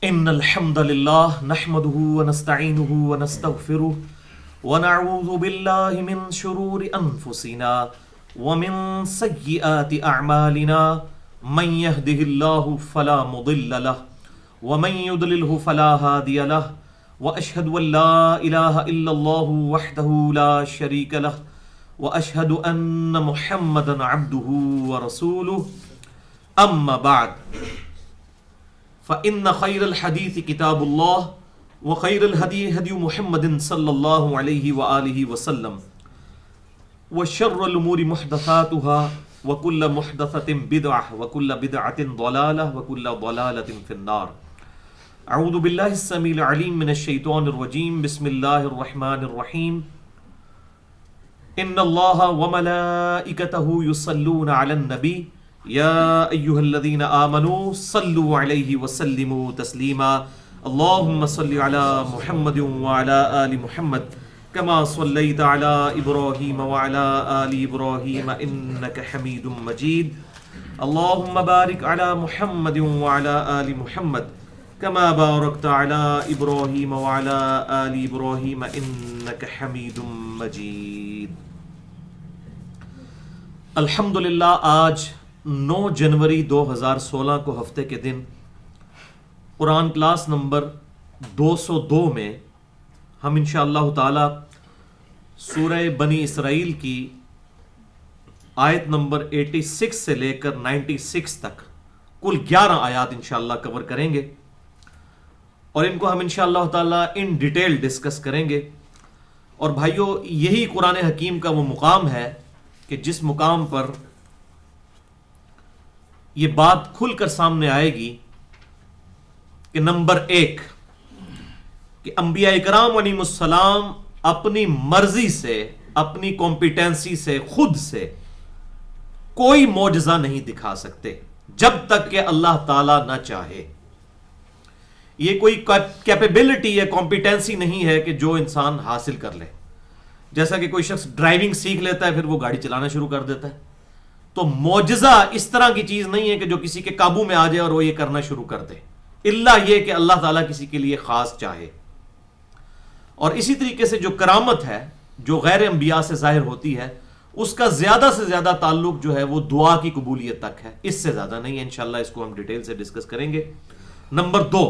ان الحمد لله نحمده ونستعينه ونستغفره ونعوذ بالله من شرور انفسنا ومن سيئات اعمالنا من يهده الله فلا مضل له ومن يضلله فلا هادي له واشهد ان لا اله الا الله وحده لا شريك له واشهد ان محمدا عبده ورسوله اما بعد فإن خير الحديث كتاب الله وخير الهدي هدي محمد صلى الله عليه وآله وسلم وشر الأمور محدثاتها وكل محدثة بدعة وكل بدعة ضلالة وكل ضلالة في النار. أعوذ بالله السميع العليم من الشيطان الرجيم. بسم الله الرحمن الرحيم. إن الله وملائكته يصلون على النبي يا أيها الذين آمنوا صلوا عليه وسلموا تسليما. اللهم صل على محمد وعلى آل محمد كما صليت على إبراهيم وعلى آل إبراهيم إنك حميد مجيد. اللهم بارك على محمد وعلى آل محمد كما باركت على إبراهيم وعلى آل إبراهيم إنك حميد مجيد. الحمدللہ آج 9 جنوری 2016 کو ہفتے کے دن قرآن کلاس نمبر 202 میں ہم انشاءاللہ تعالی سورہ بنی اسرائیل کی آیت نمبر 86 سے لے کر 96 تک کل 11 آیات انشاءاللہ کور کریں گے اور ان کو ہم انشاءاللہ تعالی ان ڈیٹیل ڈسکس کریں گے. اور بھائیو، یہی قرآن حکیم کا وہ مقام ہے کہ جس مقام پر یہ بات کھل کر سامنے آئے گی کہ نمبر 1 کہ انبیاء اکرام علیہم السلام اپنی مرضی سے، اپنی کمپیٹنسی سے، خود سے کوئی معجزہ نہیں دکھا سکتے جب تک کہ اللہ تعالیٰ نہ چاہے. یہ کوئی کیپیبلٹی یا کمپیٹنسی نہیں ہے کہ جو انسان حاصل کر لے. جیسا کہ کوئی شخص ڈرائیونگ سیکھ لیتا ہے پھر وہ گاڑی چلانا شروع کر دیتا ہے. تو معجزہ اس طرح کی چیز نہیں ہے کہ جو کسی کے قابو میں آ جائے اور وہ یہ کرنا شروع کر دے، الا یہ کہ اللہ تعالیٰ کسی کے لیے خاص چاہے. اور اسی طریقے سے جو کرامت ہے جو غیر انبیاء سے ظاہر ہوتی ہے، اس کا زیادہ سے زیادہ تعلق جو ہے وہ دعا کی قبولیت تک ہے، اس سے زیادہ نہیں ہے. انشاءاللہ اس کو ہم ڈیٹیل سے ڈسکس کریں گے. نمبر 2،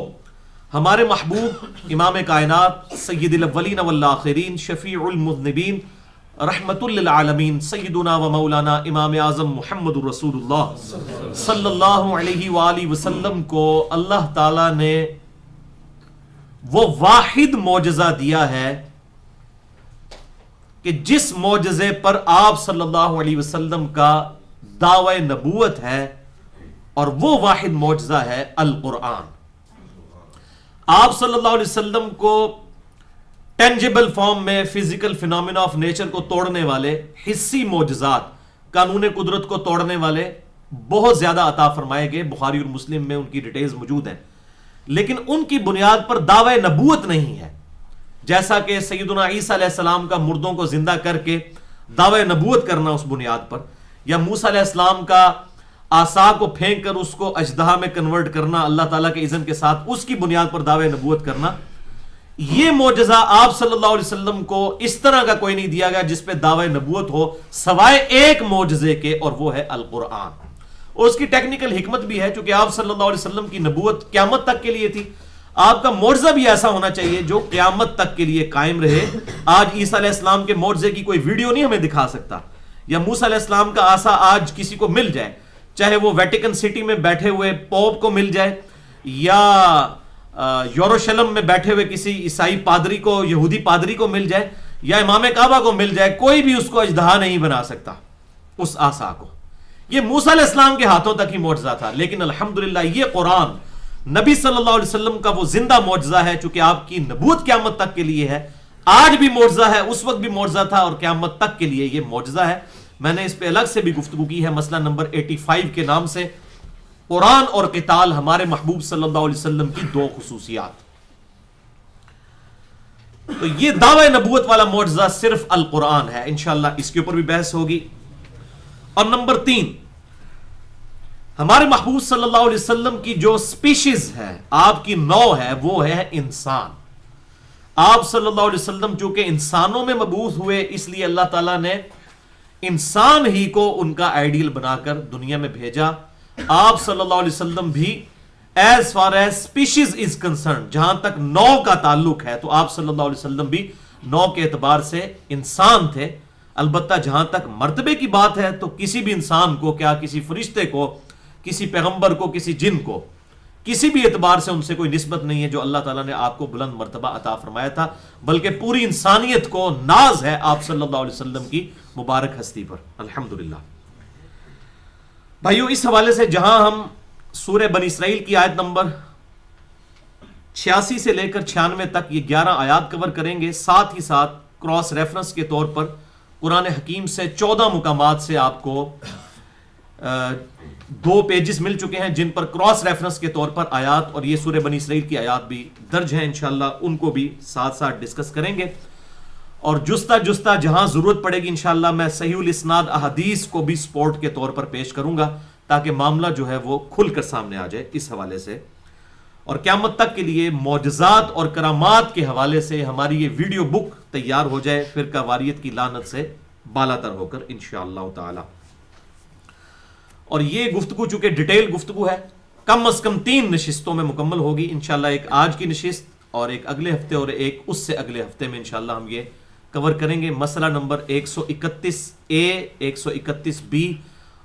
ہمارے محبوب امام کائنات سید الاولین والآخرین شفیع المذنبین رحمت للعالمین سیدنا و مولانا امام اعظم محمد رسول اللہ صلی اللہ علیہ وآلہ وسلم کو اللہ تعالی نے وہ واحد معجزہ دیا ہے کہ جس معجزے پر آپ صلی اللہ علیہ وسلم کا دعوی نبوت ہے، اور وہ واحد معجزہ ہے القرآن. آپ صلی اللہ علیہ وسلم کو ٹینجیبل فارم میں فزیکل فینومینا آف نیچر کو توڑنے والے، حسی معجزات، قانون قدرت کو توڑنے والے بہت زیادہ عطا فرمائے گئے. بخاری اور مسلم میں ان کی ڈیٹیلز موجود ہیں، لیکن ان کی بنیاد پر دعوی نبوت نہیں ہے. جیسا کہ سیدنا عیسیٰ علیہ السلام کا مردوں کو زندہ کر کے دعوی نبوت کرنا اس بنیاد پر، یا موسیٰ علیہ السلام کا عصا کو پھینک کر اس کو اژدہا میں کنورٹ کرنا اللہ تعالیٰ کے اذن کے ساتھ، اس کی بنیاد پر دعوی نبوت کرنا، یہ معجزہ آپ صلی اللہ علیہ وسلم کو اس طرح کا کوئی نہیں دیا گیا جس پہ دعوی نبوت ہو سوائے ایک معجزے کے، اور وہ ہے القرآن. اور اس کی ٹیکنیکل حکمت بھی ہے، چونکہ آپ صلی اللہ علیہ وسلم کی نبوت قیامت تک کے لیے تھی. آپ کا معجزہ بھی ایسا ہونا چاہیے جو قیامت تک کے لیے قائم رہے. آج عیسیٰ علیہ السلام کے معجزے کی کوئی ویڈیو نہیں ہمیں دکھا سکتا، یا موسیٰ علیہ السلام کا عصا آج کسی کو مل جائے، چاہے وہ ویٹیکن سٹی میں بیٹھے ہوئے پوپ کو مل جائے، یا یروشلم میں بیٹھے ہوئے کسی عیسائی پادری کو، یہودی پادری کو مل جائے، یا امام کعبہ کو مل جائے، کوئی بھی اس کو اژدہا نہیں بنا سکتا اس عصا کو. یہ موسیٰ علیہ السلام کے ہاتھوں تک ہی معجزہ تھا. لیکن الحمدللہ یہ قرآن نبی صلی اللہ علیہ وسلم کا وہ زندہ معجزہ ہے، چونکہ آپ کی نبوت قیامت تک کے لیے ہے. آج بھی معجزہ ہے، اس وقت بھی معجزہ تھا، اور قیامت تک کے لیے یہ معجزہ ہے. میں نے اس پہ الگ سے بھی گفتگو کی ہے، مسئلہ نمبر 85 کے نام سے، قرآن اور قتال، ہمارے محبوب صلی اللہ علیہ وسلم کی 2 خصوصیات. تو یہ دعوی نبوت والا معجزہ صرف القرآن ہے. انشاءاللہ اس کے اوپر بھی بحث ہوگی. اور نمبر 3، ہمارے محبوب صلی اللہ علیہ وسلم کی جو سپیشیز ہے، آپ کی نوع ہے، وہ ہے انسان. آپ صلی اللہ علیہ وسلم چونکہ انسانوں میں مبعوث ہوئے، اس لیے اللہ تعالیٰ نے انسان ہی کو ان کا آئیڈیل بنا کر دنیا میں بھیجا. آپ صلی اللہ علیہ وسلم بھی as far as species is concern, جہاں تک نوع کا تعلق ہے، تو آپ صلی اللہ علیہ وسلم بھی نوع کے اعتبار سے انسان تھے. البتہ جہاں تک مرتبے کی بات ہے تو کسی بھی انسان کو، کیا کسی فرشتے کو، کسی پیغمبر کو، کسی جن کو، کسی بھی اعتبار سے ان سے کوئی نسبت نہیں ہے جو اللہ تعالیٰ نے آپ کو بلند مرتبہ عطا فرمایا تھا، بلکہ پوری انسانیت کو ناز ہے آپ صلی اللہ علیہ وسلم کی مبارک ہستی پر. الحمدللہ. بھائیو، اس حوالے سے جہاں ہم سورہ بنی اسرائیل کی آیت نمبر 86 سے لے کر 96 تک یہ 11 آیات کور کریں گے، ساتھ ہی ساتھ کراس ریفرنس کے طور پر قرآن حکیم سے 14 مقامات سے آپ کو 2 پیجز مل چکے ہیں جن پر کراس ریفرنس کے طور پر آیات، اور یہ سورہ بنی اسرائیل کی آیات بھی درج ہیں. انشاءاللہ ان کو بھی ساتھ ساتھ ڈسکس کریں گے، اور جستا جہاں ضرورت پڑے گی انشاءاللہ میں صحیح الاسناد احادیث کو بھی سپورٹ کے طور پر پیش کروں گا، تاکہ معاملہ جو ہے وہ کھل کر سامنے آ جائے اس حوالے سے. اور قیامت تک کے لیے معجزات اور کرامات کے حوالے سے ہماری یہ ویڈیو بک تیار ہو جائے، فرقہ واریت کی لعنت سے بالا تر ہو کر انشاءاللہ تعالی. اور یہ گفتگو چونکہ ڈیٹیل گفتگو ہے، کم از کم 3 نشستوں میں مکمل ہوگی انشاءاللہ. ایک آج کی نشست، اور ایک اگلے ہفتے، اور ایک اس سے اگلے ہفتے میں انشاءاللہ ہم یہ کور کریں گے. مسئلہ نمبر 131A، 131B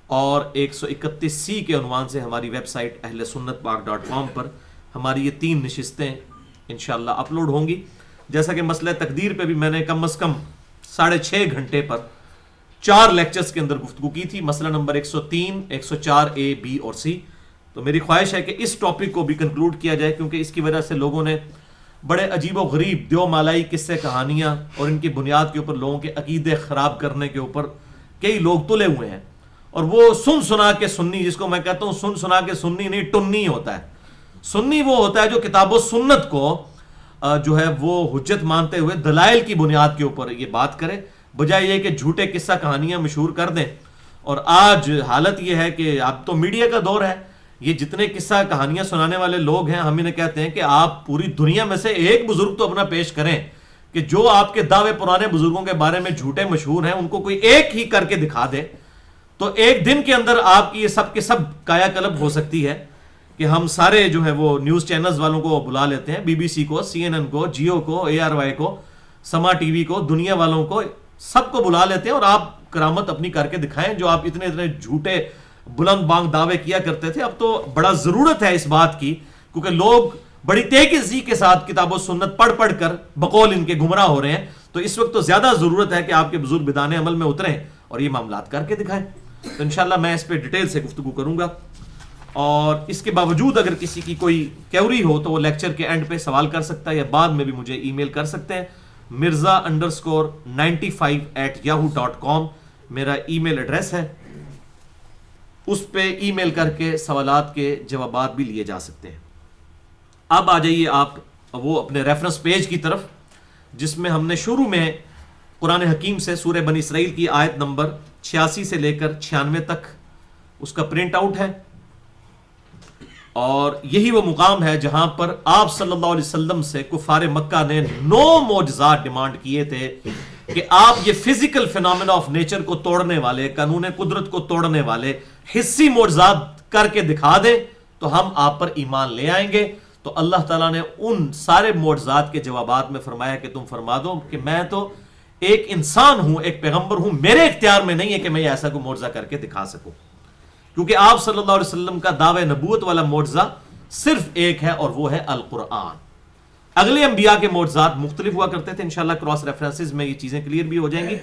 اور 131C کے عنوان سے ہماری ویب سائٹ اہل سنت پاک .com پر ہماری یہ 3 نشستیں انشاءاللہ اپلوڈ ہوں گی. جیسا کہ مسئلہ تقدیر پہ بھی میں نے کم از کم 6.5 گھنٹے پر 4 لیکچرز کے اندر گفتگو کی تھی، مسئلہ نمبر 103، 104A، B اور C. تو میری خواہش ہے کہ اس ٹاپک کو بھی کنکلوڈ کیا جائے، کیونکہ اس کی وجہ سے لوگوں نے بڑے عجیب و غریب دیو مالائی قصے کہانیاں اور ان کی بنیاد کے اوپر لوگوں کے عقیدے خراب کرنے کے اوپر کئی لوگ تلے ہوئے ہیں. اور وہ سن سنا کے سنی، جس کو میں کہتا ہوں سن سنا کے سنی نہیں، ٹنی ہوتا ہے. سنی وہ ہوتا ہے جو کتاب و سنت کو جو ہے وہ حجت مانتے ہوئے دلائل کی بنیاد کے اوپر یہ بات کرے، بجائے یہ کہ جھوٹے قصہ کہانیاں مشہور کر دیں. اور آج حالت یہ ہے کہ اب تو میڈیا کا دور ہے، یہ جتنے قصہ کہانیاں سنانے والے لوگ ہیں، ہم انہیں کہتے ہیں کہ آپ پوری دنیا میں سے ایک بزرگ تو اپنا پیش کریں کہ جو آپ کے دعوے پرانے بزرگوں کے بارے میں جھوٹے مشہور ہیں ان کو کوئی ایک ہی کر کے دکھا دے، تو ایک دن کے اندر آپ کی یہ سب کے سب کایا کلب ہو سکتی ہے کہ ہم سارے جو ہے وہ نیوز چینلز والوں کو بلا لیتے ہیں، BBC کو، CNN کو، جیو کو، ARY کو، سما ٹی وی کو، دنیا والوں کو، سب کو بلا لیتے ہیں، اور آپ کرامت اپنی کر کے دکھائیں جو آپ اتنے جھوٹے بلند بانگ دعوے کیا کرتے تھے. اب تو بڑا ضرورت ہے اس بات کی، کیونکہ لوگ بڑی تیزی کے ساتھ کتاب و سنت پڑھ کر بقول ان کے گمراہ ہو رہے ہیں. تو اس وقت تو زیادہ ضرورت ہے کہ آپ کے بزرگ بدانے عمل میں اتریں اور یہ معاملات کر کے دکھائیں. تو انشاءاللہ میں اس پہ ڈیٹیل سے گفتگو کروں گا، اور اس کے باوجود اگر کسی کی کوئی کیوری ہو تو وہ لیکچر کے اینڈ پہ سوال کر سکتا ہے، یا بعد میں بھی مجھے ای میل کر سکتے ہیں. mirza_95@yahoo.com میرا ای میل ایڈریس ہے، اس پہ ای میل کر کے سوالات کے جوابات بھی لیے جا سکتے ہیں. اب آ جائیے آپ وہ اپنے ریفرنس پیج کی طرف، جس میں ہم نے شروع میں قرآن حکیم سے سورہ بنی اسرائیل کی آیت نمبر 86 سے لے کر 96 تک اس کا پرنٹ آؤٹ ہے. اور یہی وہ مقام ہے جہاں پر آپ صلی اللہ علیہ وسلم سے کفار مکہ نے 9 معجزات ڈیمانڈ کیے تھے کہ آپ یہ فزیکل فینومینا آف نیچر کو توڑنے والے، قانون قدرت کو توڑنے والے حصی معجزات کر کے دکھا دیں تو ہم آپ پر ایمان لے آئیں گے. تو اللہ تعالیٰ نے ان سارے معجزات کے جوابات میں فرمایا کہ تم فرما دو کہ میں تو ایک انسان ہوں، ایک پیغمبر ہوں، میرے اختیار میں نہیں ہے کہ میں ایسا کوئی معجزہ کر کے دکھا سکوں، کیونکہ آپ صلی اللہ علیہ وسلم کا دعوی نبوت والا معجزہ صرف ایک ہے، اور وہ ہے القرآن. اگلے انبیاء کے معجزات مختلف ہوا کرتے تھے، انشاءاللہ کراس ریفرنسز میں یہ چیزیں کلیئر بھی ہو جائیں گی.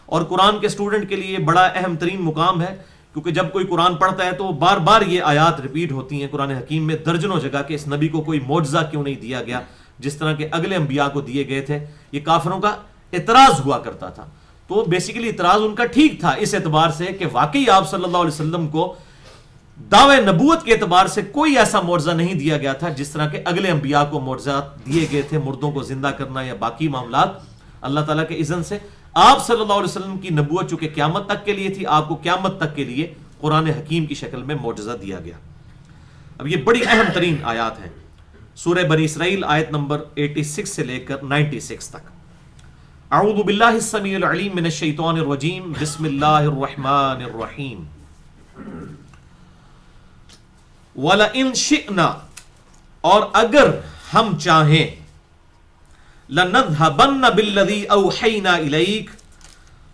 اور قرآن کے اسٹوڈنٹ کے لیے بڑا اہم ترین مقام ہے، کیونکہ جب کوئی قرآن پڑھتا ہے تو بار بار یہ آیات ریپیٹ ہوتی ہیں قرآن حکیم میں درجنوں جگہ کہ اس نبی کو کوئی معجزہ کیوں نہیں دیا گیا جس طرح کے اگلے انبیاء کو دیے گئے تھے. یہ کافروں کا اعتراض ہوا کرتا تھا. تو بیسیکلی اعتراض ان کا ٹھیک تھا اس اعتبار سے کہ واقعی آپ صلی اللہ علیہ وسلم کو دعوے نبوت کے اعتبار سے کوئی ایسا معجزہ نہیں دیا گیا تھا جس طرح کے اگلے انبیاء کو معجزات دیے گئے تھے، مردوں کو زندہ کرنا یا باقی معاملات اللہ تعالیٰ کے اذن سے. آپ صلی اللہ علیہ وسلم کی نبوت چونکہ قیامت تک کے لیے تھی، آپ کو قیامت تک کے لیے قرآن حکیم کی شکل میں معجزہ دیا گیا. اب یہ بڑی اہم ترین آیات ہیں. سورہ بنی اسرائیل آیت نمبر 86 سے لے کر 96 تک. اعوذ باللہ السمیع العلیم من الشیطان الرجیم بسم اللہ الرحمن الرحیم. وَلَئِن شِئْنَا، اور اگر ہم چاہیں، لَنَذْهَبَنَّ بِالَّذِي أَوْحَيْنَا إِلَيْكَ،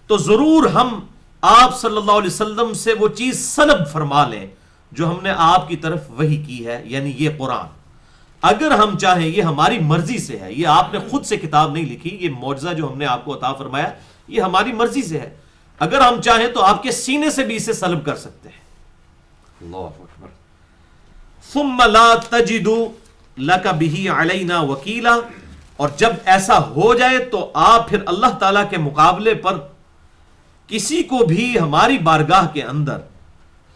تو ضرور ہم آپ صلی اللہ علیہ وسلم سے وہ چیز سلب فرما لیں جو ہم نے آپ کی طرف وحی کی ہے، یعنی یہ قرآن. اگر ہم چاہیں، یہ ہماری مرضی سے ہے، یہ آپ نے خود سے کتاب نہیں لکھی، یہ معجزہ جو ہم نے آپ کو عطا فرمایا یہ ہماری مرضی سے ہے. اگر ہم چاہیں تو آپ کے سینے سے بھی اسے سلب کر سکتے ہیں. اللہ اکبر. ثم لا تجد لك به علينا وکیلا، اور جب ایسا ہو جائے تو آپ پھر اللہ تعالیٰ کے مقابلے پر کسی کو بھی ہماری بارگاہ کے اندر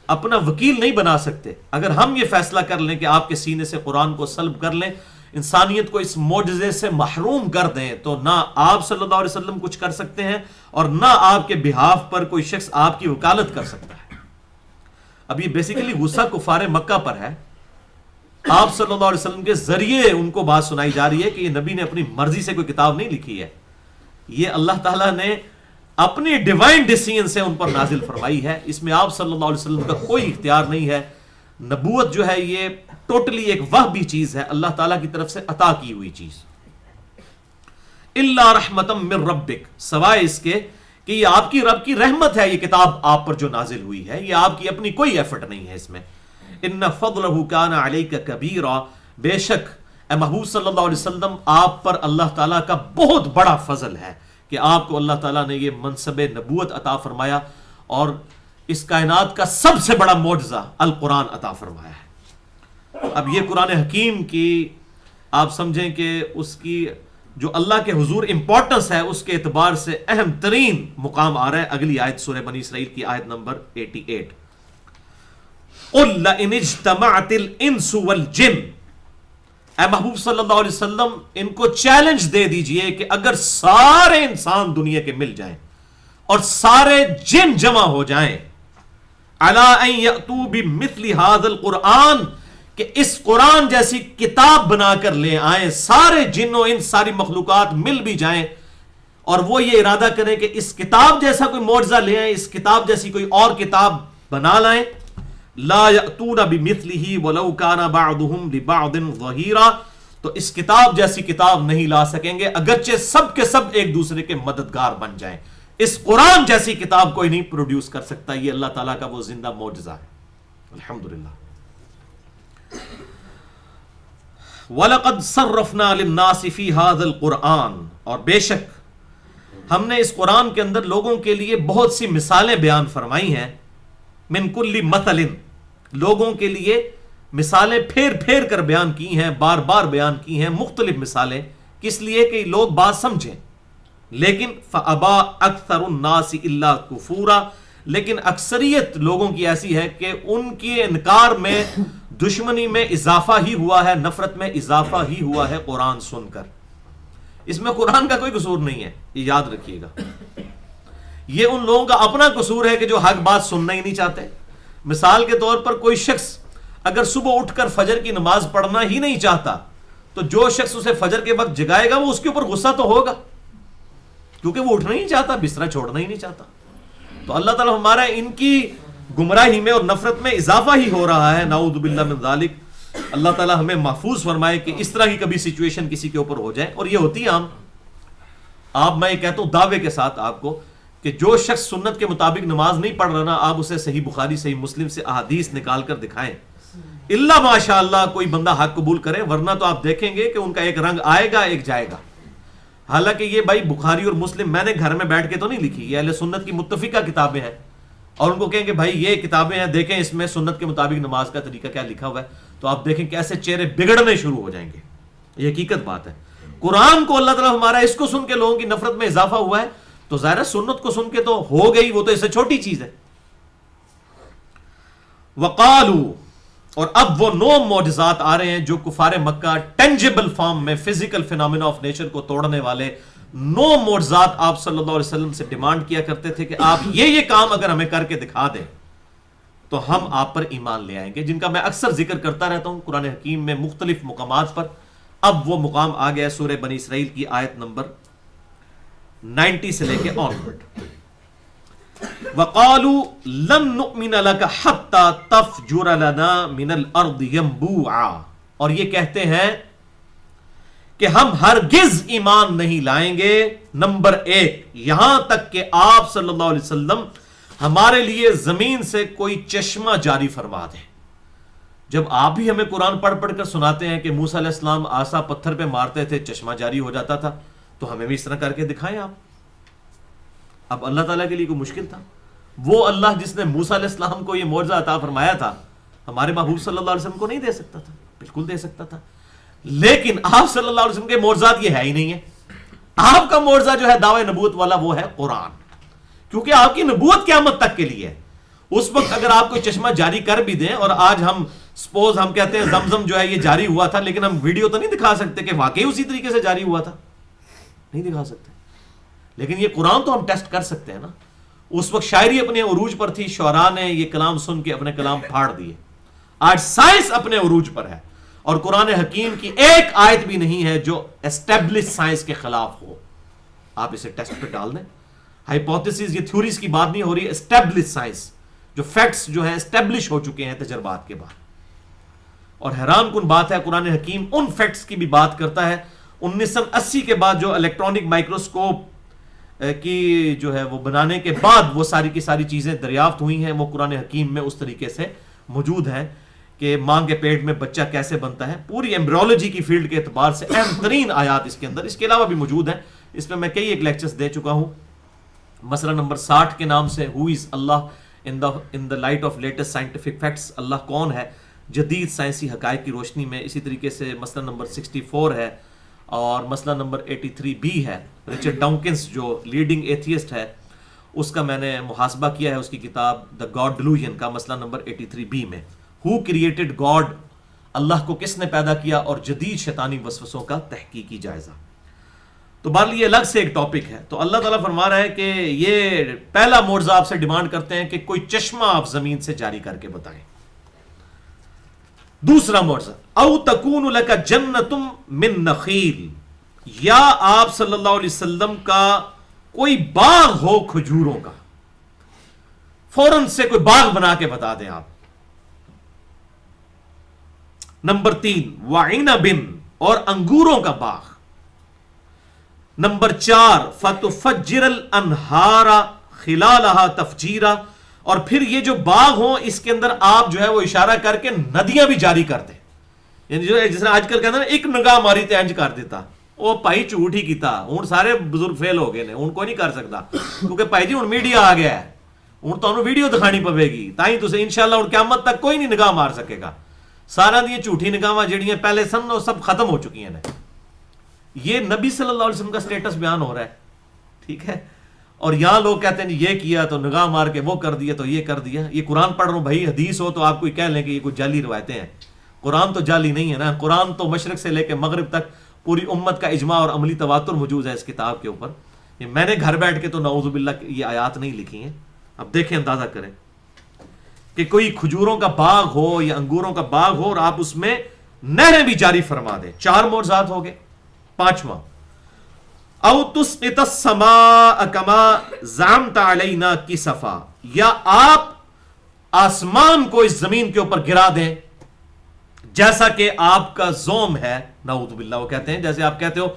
اپنا وکیل نہیں بنا سکتے. اگر ہم یہ فیصلہ کر لیں کہ آپ کے سینے سے قرآن کو سلب کر لیں، انسانیت کو اس معجزے سے محروم کر دیں، تو نہ آپ صلی اللہ علیہ وسلم کچھ کر سکتے ہیں اور نہ آپ کے بہاف پر کوئی شخص آپ کی وکالت کر سکتا ہے. اب یہ بیسیکلی غصہ کفار مکہ پر ہے. آپ صلی اللہ علیہ وسلم کے ذریعے ان کو بات سنائی جا رہی ہے کہ یہ نبی نے اپنی مرضی سے کوئی کتاب نہیں لکھی ہے، یہ اللہ تعالیٰ نے اپنی ڈیوائن ڈیسیژن سے ان پر نازل فرمائی ہے. اس میں آپ صلی اللہ علیہ وسلم کا کوئی اختیار نہیں ہے. نبوت جو ہے یہ ٹوٹلی ایک وحی چیز ہے، اللہ تعالیٰ کی طرف سے عطا کی ہوئی چیز. الا رحمتا من ربک، سوائے اس کے کہ یہ آپ کی رب کی رحمت ہے، یہ کتاب آپ پر جو نازل ہوئی ہے، یہ آپ کی اپنی کوئی ایفرٹ نہیں ہے اس میں. ان فضلہ کان علیک کبیرا، بے شک اے محبوب صلی اللہ علیہ وسلم آپ پر اللہ تعالیٰ کا بہت بڑا فضل ہے کہ آپ کو اللہ تعالیٰ نے یہ منصب نبوت عطا فرمایا اور اس کائنات کا سب سے بڑا معجزہ القرآن عطا فرمایا ہے. اب یہ قرآن حکیم کی آپ سمجھیں کہ اس کی جو اللہ کے حضور امپورٹنس ہے اس کے اعتبار سے اہم ترین مقام آ رہا ہے اگلی آیت سورہ بنی اسرائیل کی آیت نمبر 88. قُلْ لَئِنِ اجْتَمَعَتِ الْإِنسُ وَالْجِنُّ، اے محبوب صلی اللہ علیہ وسلم ان کو چیلنج دے دیجئے کہ اگر سارے انسان دنیا کے مل جائیں اور سارے جن جمع ہو جائیں، عَلَىٰ أَن يَأْتُوا بِمِثْلِ هَذَا الْقُرْآنِ، کہ اس قرآن جیسی کتاب بنا کر لے آئیں، سارے جن و ان ساری مخلوقات مل بھی جائیں اور وہ یہ ارادہ کریں کہ اس کتاب جیسا کوئی معجزہ لے آئیں، اس کتاب جیسی کوئی اور کتاب بنا لائیں، لا یأتون بمثلہ ولو کان بعضهم لبعض ظہیرا، تو اس کتاب جیسی کتاب نہیں لا سکیں گے اگرچہ سب کے سب ایک دوسرے کے مددگار بن جائیں. اس قرآن جیسی کتاب کوئی نہیں پروڈیوس کر سکتا. یہ اللہ تعالیٰ کا وہ زندہ معجزہ ہے. الحمدللہ. وَلَقَدْ صَرَّفْنَا لِلنَّاسِ فِي هَذَا الْقُرْآنِ، اور بے شک ہم نے اس قرآن کے اندر لوگوں کے لیے بہت سی مثالیں بیان فرمائی ہیں. من کل مثل، لوگوں کے لیے مثالیں پھیر پھیر کر بیان کی ہیں، بار بار بیان کی ہیں مختلف مثالیں، کس لیے کہ لوگ بات سمجھیں. لیکن فَأَبَى أَكْثَرُ النَّاسِ إِلَّا كُفُورًا، لیکن اکثریت لوگوں کی ایسی ہے کہ ان کے انکار میں دشمنی میں اضافہ ہی ہوا ہے، نفرت میں اضافہ ہی ہوا ہے قرآن سن کر. اس میں قرآن کا کوئی قصور نہیں ہے، یہ یاد رکھیے گا. یہ ان لوگوں کا اپنا قصور ہے کہ جو حق بات سننا ہی نہیں چاہتے. مثال کے طور پر کوئی شخص اگر صبح اٹھ کر فجر کی نماز پڑھنا ہی نہیں چاہتا تو جو شخص اسے فجر کے وقت جگائے گا وہ اس کے اوپر غصہ تو ہوگا، کیونکہ وہ اٹھنا ہی نہیں چاہتا، بستر چھوڑنا ہی نہیں چاہتا. تو اللہ تعالیٰ ہمارا ان کی گمراہی میں اور نفرت میں اضافہ ہی ہو رہا ہے. نعوذ باللہ من ذالک. اللہ تعالیٰ ہمیں محفوظ فرمائے کہ اس طرح کی کبھی سچویشن کسی کے اوپر ہو جائے. اور یہ ہوتی ہے عام. آپ میں یہ کہتا ہوں دعوے کے ساتھ آپ کو کہ جو شخص سنت کے مطابق نماز نہیں پڑھ رہا نا، آپ اسے صحیح بخاری صحیح مسلم سے احادیث نکال کر دکھائیں، اللہ ماشاء اللہ کوئی بندہ حق قبول کرے، ورنہ تو آپ دیکھیں گے کہ ان کا ایک رنگ آئے گا ایک جائے گا. حالانکہ یہ بھائی بخاری اور مسلم میں نے گھر میں بیٹھ کے تو نہیں لکھی، یہ اہل سنت کی متفقہ کتابیں ہیں، اور ان کو کہیں کہ بھائی یہ کتابیں ہیں، دیکھیں اس میں سنت کے مطابق نماز کا طریقہ کیا لکھا ہوا ہے، تو آپ دیکھیں کیسے چہرے بگڑنے شروع ہو جائیں گے. یہ حقیقت بات ہے. قرآن کو اللہ تعالیٰ ہمارا اس کو سن کے لوگوں کی نفرت میں اضافہ ہوا ہے، تو ظاہر سنت کو سن کے تو ہو گئی، وہ تو اس سے چھوٹی چیز ہے. وقالو، اور اب وہ 9 معجزات آ رہے ہیں جو کفار مکہ ٹینجیبل فارم میں فزیکل فینومینا آف نیچر کو توڑنے والے 9 معجزات آپ صلی اللہ علیہ وسلم سے ڈیمانڈ کیا کرتے تھے کہ آپ یہ کام اگر ہمیں کر کے دکھا دیں تو ہم آپ پر ایمان لے آئیں گے، جن کا میں اکثر ذکر کرتا رہتا ہوں قرآن حکیم میں مختلف مقامات پر۔ اب وہ مقام آ گیا سورہ بنی اسرائیل کی آیت نمبر 90 سے لے کے آنورڈ۔ وَقَالُوا لَن نُؤْمِنَ لَكَ حَتَّى تَفْجُرَ لَنَا مِنَ الْأَرْضِ يَنبُوعًا، اور یہ کہتے ہیں کہ ہم ہرگز ایمان نہیں لائیں گے، نمبر 1 یہاں تک کہ آپ صلی اللہ علیہ وسلم ہمارے لیے زمین سے کوئی چشمہ جاری فرما دیں۔ جب آپ بھی ہمیں قرآن پڑھ پڑھ کر سناتے ہیں کہ موسیٰ علیہ السلام عصا پتھر پہ مارتے تھے چشمہ جاری ہو جاتا تھا، تو ہمیں بھی اس طرح کر کے دکھائیں آپ۔ اب اللہ تعالیٰ کے لیے کوئی مشکل تھا؟ وہ اللہ جس نے موسیٰ علیہ السلام کو یہ معجزہ عطا فرمایا تھا، ہمارے محبوب صلی اللہ علیہ وسلم کو نہیں دے سکتا تھا؟ بالکل دے سکتا تھا، لیکن آپ صلی اللہ علیہ وسلم کے معجزات یہ ہے ہی نہیں ہے۔ آپ کا معجزہ جو ہے دعوی نبوت والا وہ ہے قرآن، کیونکہ آپ کی نبوت قیامت تک کے لیے ہے۔ اس وقت اگر آپ کوئی چشمہ جاری کر بھی دیں، اور آج ہم سپوز ہم کہتے ہیں زمزم جو ہے یہ جاری ہوا تھا، لیکن ہم ویڈیو تو نہیں دکھا سکتے کہ واقعی اسی طریقے سے جاری ہوا تھا، نہیں دکھا سکتے، لیکن یہ قرآن تو ہم ٹیسٹ کر سکتے ہیں نا۔ اس وقت شاعری اپنے عروج پر تھی، شعراء نے یہ کلام سن کے اپنے کلام پھاڑ دیے۔ آج سائنس اپنے عروج پر ہے، اور قرآن حکیم کی ایک آیت بھی نہیں ہے جو اسٹیبلش سائنس کے خلاف ہو۔ آپ اسے ٹیسٹ پہ ڈال دیں، ہائپوتھیسز، یہ تھیوریز کی بات نہیں ہو رہی، اسٹیبلش سائنس، جو فیکٹس جو ہیں اسٹیبلش ہو چکے ہیں تجربات کے بعد۔ اور حیران کن بات ہے، قرآن حکیم ان فیکٹس کی بھی بات کرتا ہے 1980 کے بعد، جو الیکٹرانک مائکروسکوپ کی جو ہے وہ بنانے کے بعد وہ ساری کی ساری چیزیں دریافت ہوئی ہیں، وہ قرآن حکیم میں اس طریقے سے موجود ہیں کہ ماں کے پیٹ میں بچہ کیسے بنتا ہے، پوری ایمبریولوجی کی فیلڈ کے اعتبار سے اہم ترین آیات اس کے اندر، اس کے علاوہ بھی موجود ہیں۔ اس میں کئی ایک لیکچرز دے چکا ہوں، مسئلہ نمبر 60 کے نام سے ہو از اللہ in the light of latest scientific facts, اللہ کون ہے جدید سائنسی حقائق کی روشنی میں۔ اسی طریقے سے مسئلہ نمبر 64 ہے، اور مسئلہ نمبر 83 بھی ہے، رچرڈ ڈاؤکنس جو لیڈنگ ایتھیسٹ ہے اس کا میں نے محاسبہ کیا ہے، اس کی کتاب دا گاڈ ڈیلوژن کا مسئلہ نمبر 83 بی میں ہو کریٹڈ گاڈ، اللہ کو کس نے پیدا کیا، اور جدید شیطانی وسوسوں کا تحقیقی جائزہ۔ تو بہرحال یہ الگ سے ایک ٹاپک ہے۔ تو اللہ تعالیٰ فرما رہا ہے کہ یہ پہلا معجزہ آپ سے ڈیمانڈ کرتے ہیں کہ کوئی چشمہ آپ زمین سے جاری کر کے بتائیں۔ دوسرا معجزہ، او تکون لک جنۃ من نخیل، یا آپ صلی اللہ علیہ وسلم کا کوئی باغ ہو کھجوروں کا، فوراً سے کوئی باغ بنا کے بتا دیں آپ۔ نمبر 3 وعنب، اور انگوروں کا باغ۔ نمبر 4 فتفجر الانہار خلالها تفجیرا، اور پھر یہ جو باغ ہوں اس کے اندر آپ جو ہے وہ اشارہ کر کے ندیاں بھی جاری کر دیں، یعنی جو جس نے آج کل کہتے ہیں نا ایک نگاہ ماری تے انج کر دیتا، وہ بھائی جھوٹ ہی کیتا، ہوں سارے بزرگ فیل ہو گئے نے، ہوں کوئی نہیں کر سکتا، کیونکہ بھائی جی ہوں میڈیا آ گیا ہے، ہوں تو ویڈیو دکھانی پوے گی، تائیں تسے انشاءاللہ ہوں قیامت تک کوئی نہیں نگاہ مار سکے گا، سارا دی جھوٹی نگاہاں جڑیاں پہلے سن وہ سب ختم ہو چکی ہیں۔ یہ نبی صلی اللہ علیہ وسلم کا سٹیٹس بیان ہو رہا ہے، ٹھیک ہے، اور یہاں لوگ کہتے ہیں یہ کیا تو نگاہ مار کے وہ کر دیا تو یہ کر دیا۔ یہ قرآن پڑھ رہا ہوں بھائی، حدیث ہو تو آپ کوئی کہہ لیں کہ یہ کوئی جعلی روایتیں ہیں، قرآن تو جعلی نہیں ہے نا، قرآن تو مشرق سے لے کے مغرب تک پوری امت کا اجماع اور عملی تواتر موجود ہے اس کتاب کے اوپر۔ یہ میں نے گھر بیٹھ کے تو نعوذ باللہ یہ آیات نہیں لکھی ہیں، اب دیکھیں اندازہ کریں کہ کوئی کھجوروں کا باغ ہو یا انگوروں کا باغ ہو اور آپ اس میں نہریں بھی جاری فرما دیں۔ 4 معجزات ہو گئے۔ 5واں او تسقط السماء کما زعمت علینا کسفا، یا آپ آسمان کو اس زمین کے اوپر گرا دیں جیسا کہ آپ کا زوم ہے، نعوذ باللہ، وہ کہتے ہیں جیسے آپ کہتے ہو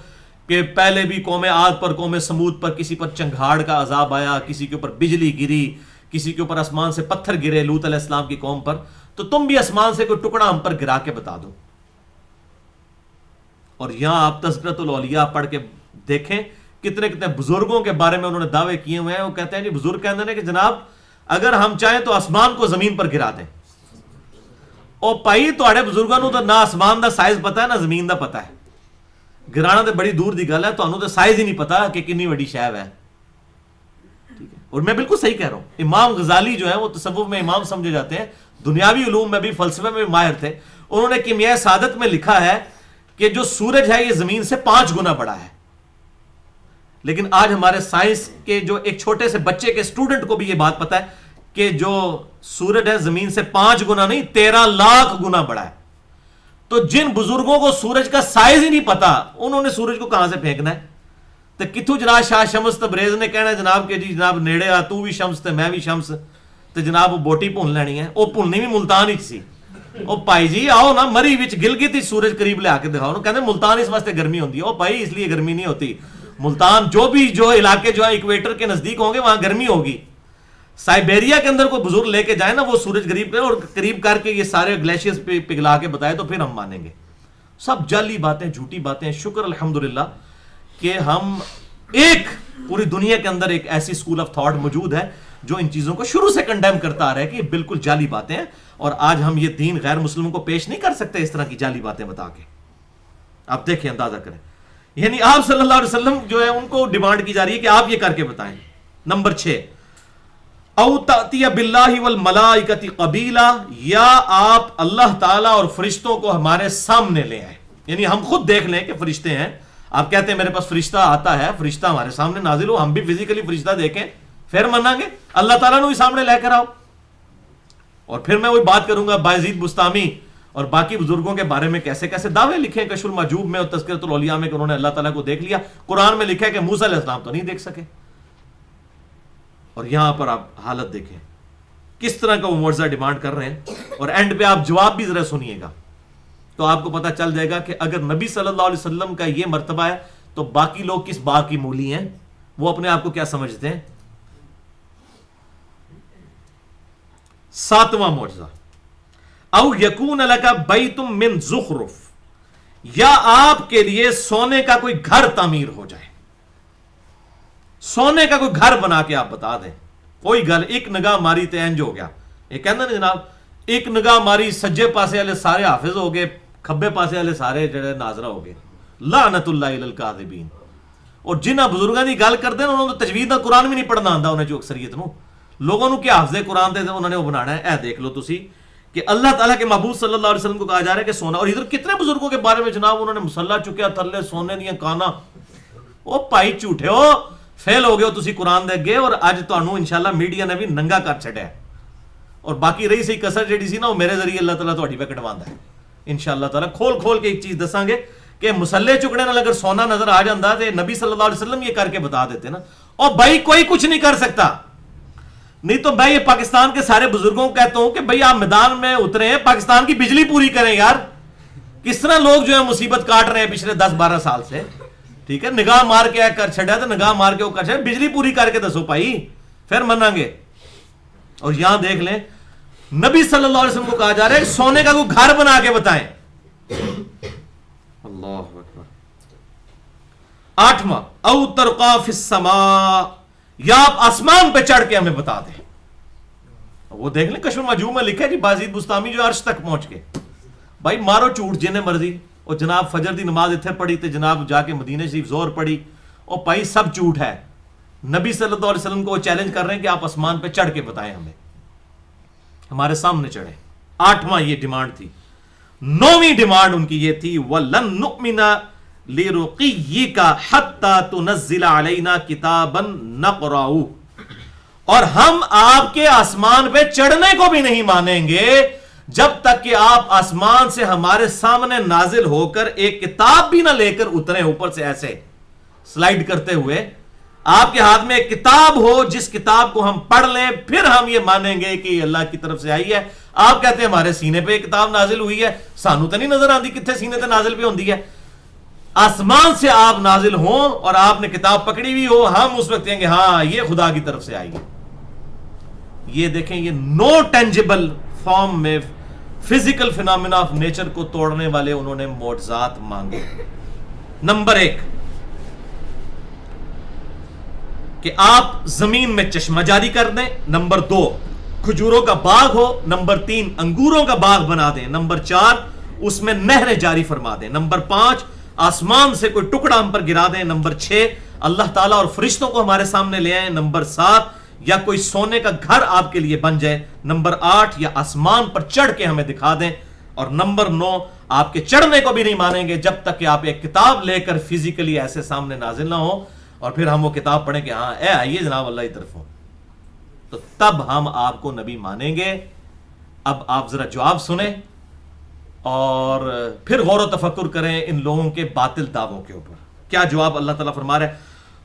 کہ پہلے بھی قوم عاد پر، قوم سمود پر کسی پر چنگھاڑ کا عذاب آیا، کسی کے اوپر بجلی گری، کسی کے اوپر آسمان سے پتھر گرے لوط علیہ السلام کی قوم پر، تو تم بھی آسمان سے کوئی ٹکڑا ہم پر گرا کے بتا دو۔ اور یہاں آپ تذکرۃ الاولیاء پڑھ کے دیکھیں کتنے کتنے بزرگوں کے بارے میں انہوں نے دعوے کیے ہوئے ہیں۔ وہ کہتے ہیں جی بزرگ کہتے ہیں کہ جناب اگر ہم چاہیں تو آسمان کو زمین پر گرا دیں، او پائی تواڈے بزرگاں نوں تو نہ آسمان دا سائز پتا ہے نہ زمین دا پتا ہے، گرانا تو بڑی دور دی گل ہے، تانوں تو سائز ہی نہیں پتا کہ کنی بڑی شے ہے، ٹھیک ہے۔ اور میں بالکل صحیح کہہ رہا ہوں، امام غزالی جو ہے وہ تصوف میں امام سمجھے جاتے ہیں، دنیاوی علوم میں بھی، فلسفے میں بھی ماہر تھے۔ انہوں نے کیمیائے سعادت میں لکھا ہے کہ جو سورج ہے یہ زمین سے 5 گنا بڑا ہے، لیکن آج ہمارے سائنس کے جو ایک چھوٹے سے بچے کے اسٹوڈنٹ کو بھی یہ بات پتا ہے کہ جو سورج ہے زمین سے 5 گنا نہیں 13 لاکھ گنا بڑا ہے. تو جن بزرگوں کو سورج کا سائز ہی نہیں پتا انہوں نے سورج کو کہاں سے پھینکنا ہے؟ تو کتوں جناب شاہ شمس تبریز نے کہنا ہے جناب کہ جی جناب نیڑے آ تو بھی شمس تے میں بھی شمس تو جناب وہ بوٹی بھون لینی ہے. وہ بھوننی بھی ملتان ہی سی. وہ بھائی جی آؤ نا مری وچ گلگت ہی سورج قریب لے آ کے دکھاؤ. کہتے ہیں ملتان اس واسطے گرمی ہوتی ہے. وہ بھائی اس لیے گرمی نہیں ہوتی. ملتان جو علاقے جو ہے اکویٹر کے نزدیک ہوں گے وہاں گرمی ہوگی. سائبیریا کے اندر کوئی بزرگ لے کے جائے نا وہ سورج قریب کرے اور قریب کر کے یہ سارے گلیشیئرز پہ پگھلا کے بتائے تو پھر ہم مانیں گے. سب جعلی باتیں جھوٹی باتیں. شکر الحمدللہ کہ ہم ایک پوری دنیا کے اندر ایک ایسی اسکول آف تھاٹ موجود ہے جو ان چیزوں کو شروع سے کنڈیم کرتا آ رہا ہے کہ یہ بالکل جعلی باتیں ہیں اور آج ہم یہ دین غیر مسلموں کو پیش نہیں کر سکتے اس طرح کی جعلی باتیں بتا کے. آپ دیکھیں اندازہ کریں. یعنی آپ صلی اللہ علیہ وسلم جو ہے ان کو ڈیمانڈ کی جا رہی ہے کہ آپ یہ کر کے بتائیں. نمبر 6 او تأتی باللہ والملائکۃ قبیلا, یا آپ اللہ تعالیٰ اور فرشتوں کو ہمارے سامنے لے آئیں. یعنی ہم خود دیکھ لیں کہ فرشتے ہیں. آپ کہتے ہیں میرے پاس فرشتہ آتا ہے, فرشتہ ہمارے سامنے نازل ہو, ہم بھی فزیکلی فرشتہ دیکھیں پھر منائیں گے. اللہ تعالیٰ نے بھی سامنے لے کر آؤ. اور پھر میں وہی بات کروں گا بایزید بستامی اور باقی بزرگوں کے بارے میں کیسے کیسے دعوے لکھے کشف المحجوب میں اور تذکرۃ الاولیاء میں کہ انہوں نے اللہ تعالیٰ کو دیکھ لیا. قرآن میں لکھا ہے کہ موسیٰ علیہ السلام تو نہیں دیکھ سکے. اور یہاں پر آپ حالت دیکھیں کس طرح کا وہ معجزہ ڈیمانڈ کر رہے ہیں. اور اینڈ پہ آپ جواب بھی ذرا سنیے گا تو آپ کو پتہ چل جائے گا کہ اگر نبی صلی اللہ علیہ وسلم کا یہ مرتبہ ہے تو باقی لوگ کس بات کی مولی ہیں, وہ اپنے آپ کو کیا سمجھتے ہیں. 7واں معجزہ او یکون لک بیت من زخرف, یا آپ کے لیے سونے کا کوئی گھر تعمیر ہو جائے. سونے کا کوئی گھر بنا کے آپ بتا دیں. کوئی گھر ایک نگاہ ماری تے انج ہو گیا. یہ کہنا نا جناب ایک نگاہ ماری سجے پاسے والے سارے حافظ ہو گئے, کھبے پاسے والے سارے جڑے ناظرہ ہو گئے. لعنت اللہ علی الکاذبین. اور جنہ بزرگاں دی گل کرتے ہیں انہوں نے تجوید دا قرآن بھی نہیں پڑھنا آندا. انہیں جو اکثریت نو لوگوں نو کیا حافظ قرآن تے انہوں نے وہ بنانا ہے. اے دیکھ لو تسی کہ اللہ تعالیٰ کے محبوب صلی اللہ علیہ وسلم کو کہا جا رہا ہے کہ سونا. اور ادھر کتنے بزرگوں کے بارے میں جناب انہوں نے مسلح چکیا تھلے سونے دیاں کانا. او پائی جھوٹے ہو, فیل ہو گئے ہو تسی قرآن دے گئے. اور اج تانوں انشاءاللہ میڈیا نے بھی ننگا کر چھڑیا ہے. اور باقی رہی سی کسر جڑی سی نا وہ میرے ذریعے اللہ تعالیٰ تہاڈی پہ کٹواندا ہے انشاءاللہ تعالیٰ. کھول کے ایک چیز دساں گے کہ مسلح چکنے نال اگر سونا نظر آ جاندہ تے نبی صلی اللہ علیہ وسلم یہ کر کے بتا دیتے نا. اور بھائی کوئی کچھ نہیں کر سکتا. نہیں تو میں یہ پاکستان کے سارے بزرگوں کو کہتا ہوں کہ بھائی آپ میدان میں اترے ہیں, پاکستان کی بجلی پوری کریں یار. کس طرح لوگ جو ہے مصیبت کاٹ رہے ہیں پچھلے 10-12 سال سے. ٹھیک ہے, نگاہ مار کے کر چھڑیا تو نگاہ مار کے وہ کر چھڑیا. بجلی پوری کر کے دسو بھائی پھر منائیں گے. اور یہاں دیکھ لیں نبی صلی اللہ علیہ وسلم کو کہا جا رہا ہے سونے کا کوئی گھر بنا کے بتائیں. اللہ اکبر. 8واں او ترقا فی السماء, یا آپ آسمان پہ چڑھ کے ہمیں بتا دیں. وہ دیکھ لیں کشف المحجوب میں لکھا ہے جی بازید بستامی جو عرش تک پہنچ کے. بھائی مارو جھوٹ جنہیں مرضی. اور جناب فجر دی نماز اتنے پڑھی تے جناب جا کے مدینہ شریف زور پڑھی. اور بھائی سب جھوٹ ہے. نبی صلی اللہ علیہ وسلم کو وہ چیلنج کر رہے ہیں کہ آپ آسمان پہ چڑھ کے بتائیں ہمیں, ہمارے سامنے چڑھیں. 8واں یہ ڈیمانڈ تھی. 9ویں ڈیمانڈ ان کی یہ تھی وَلَن نُؤْمِنَ لِرُقِيِّكَ حَتَّى تُنَزِّلَ عَلَيْنَا كِتَابًا نَقْرَأُهُ, اور ہم آپ کے آسمان پہ چڑھنے کو بھی نہیں مانیں گے جب تک کہ آپ آسمان سے ہمارے سامنے نازل ہو کر ایک کتاب بھی نہ لے کر اتریں اوپر سے ایسے سلائیڈ کرتے ہوئے. آپ کے ہاتھ میں ایک کتاب ہو جس کتاب کو ہم پڑھ لیں پھر ہم یہ مانیں گے کہ یہ اللہ کی طرف سے آئی ہے. آپ کہتے ہیں ہمارے سینے پہ ایک کتاب نازل ہوئی ہے, سانو تو نہیں نظر آتی کتنے سینے تے نازل پہ ہوندی ہے. آسمان سے آپ نازل ہوں اور آپ نے کتاب پکڑی ہوئی ہو, ہم اس وقت کہیں گے ہاں یہ خدا کی طرف سے آئی ہے. یہ دیکھیں یہ نو ٹینجیبل فارم میں فزیکل فینامنا آف نیچر کو توڑنے والے انہوں نے معجزات مانگے. نمبر 1 کہ آپ زمین میں چشمہ جاری کر دیں. نمبر 2 کھجوروں کا باغ ہو. نمبر 3 انگوروں کا باغ بنا دیں. نمبر 4 اس میں نہریں جاری فرما دیں. نمبر 5 آسمان سے کوئی ٹکڑا ہم پر گرا دیں. نمبر 6 اللہ تعالیٰ اور فرشتوں کو ہمارے سامنے لے آئیں. نمبر 7 یا کوئی سونے کا گھر آپ کے لیے بن جائے. نمبر 8 یا آسمان پر چڑھ کے ہمیں دکھا دیں. اور نمبر 9 آپ کے چڑھنے کو بھی نہیں مانیں گے جب تک کہ آپ ایک کتاب لے کر فزیکلی ایسے سامنے نازل نہ ہو اور پھر ہم وہ کتاب پڑھیں کہ ہاں اے آئیے جناب اللہ کی طرف ہو. تو تب ہم آپ کو نبی مانیں گے. اب آپ ذرا جواب سنیں اور پھر غور و تفکر کریں ان لوگوں کے باطل دعووں کے اوپر. کیا جواب اللہ تعالیٰ فرما رہے ہیں؟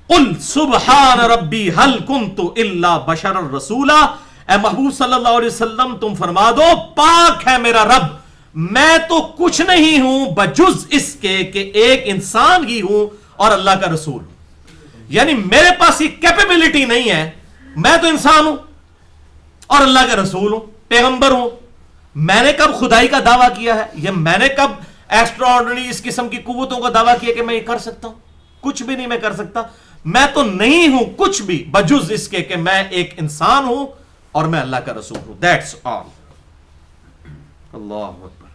قل سبحان ربی هل كنت الا بشرا رسولا. اے محبوب صلی اللہ علیہ وسلم تم فرما دو پاک ہے میرا رب، میں تو کچھ نہیں ہوں بجز اس کے کہ ایک انسان ہی ہوں اور اللہ کا رسول ہوں. یعنی میرے پاس یہ کیپیبلٹی نہیں ہے، میں تو انسان ہوں اور اللہ کا رسول ہوں، پیغمبر ہوں. میں نے کب خدائی کا دعویٰ کیا ہے؟ یا میں نے کب ایکسٹرا آرڈنری اس قسم کی قوتوں کا دعویٰ کیا کہ میں یہ کر سکتا ہوں؟ کچھ بھی نہیں میں کر سکتا. میں تو نہیں ہوں کچھ بھی بجز اس کے کہ میں ایک انسان ہوں اور میں اللہ کا رسول ہوں. That's all. اللہ اکبر.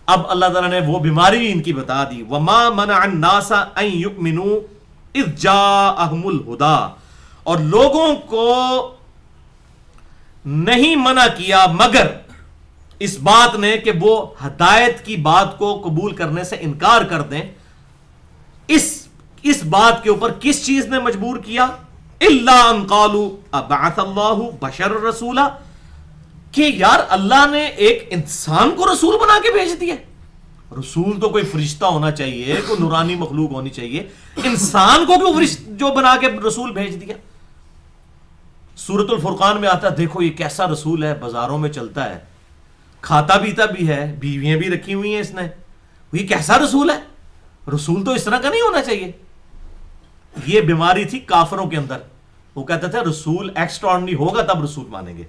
اب اللہ تعالیٰ نے وہ بیماری ان کی بتا دی. وما منع الناس ان یؤمنوا اذ جاءہم الہدی. اور لوگوں کو نہیں منع کیا مگر اس بات نے کہ وہ ہدایت کی بات کو قبول کرنے سے انکار کر دیں. اس بات کے اوپر کس چیز نے مجبور کیا؟ الا ان قالوا ابعث اللہ بشر رسولا، کہ یار اللہ نے ایک انسان کو رسول بنا کے بھیج دیا. رسول تو کوئی فرشتہ ہونا چاہیے، کوئی نورانی مخلوق ہونی چاہیے، انسان کو کیوں جو بنا کے رسول بھیج دیا؟ سورۃ الفرقان میں آتا ہے دیکھو یہ کیسا رسول ہے، بازاروں میں چلتا ہے، کھاتا پیتا بھی ہے، بیویاں بھی رکھی ہوئی ہیں اس نے، یہ کیسا رسول ہے؟ رسول تو اس طرح کا نہیں ہونا چاہیے. یہ بیماری تھی کافروں کے اندر. وہ کہتے تھے رسول ایکسٹرا آرڈنری ہوگا تب رسول مانیں گے.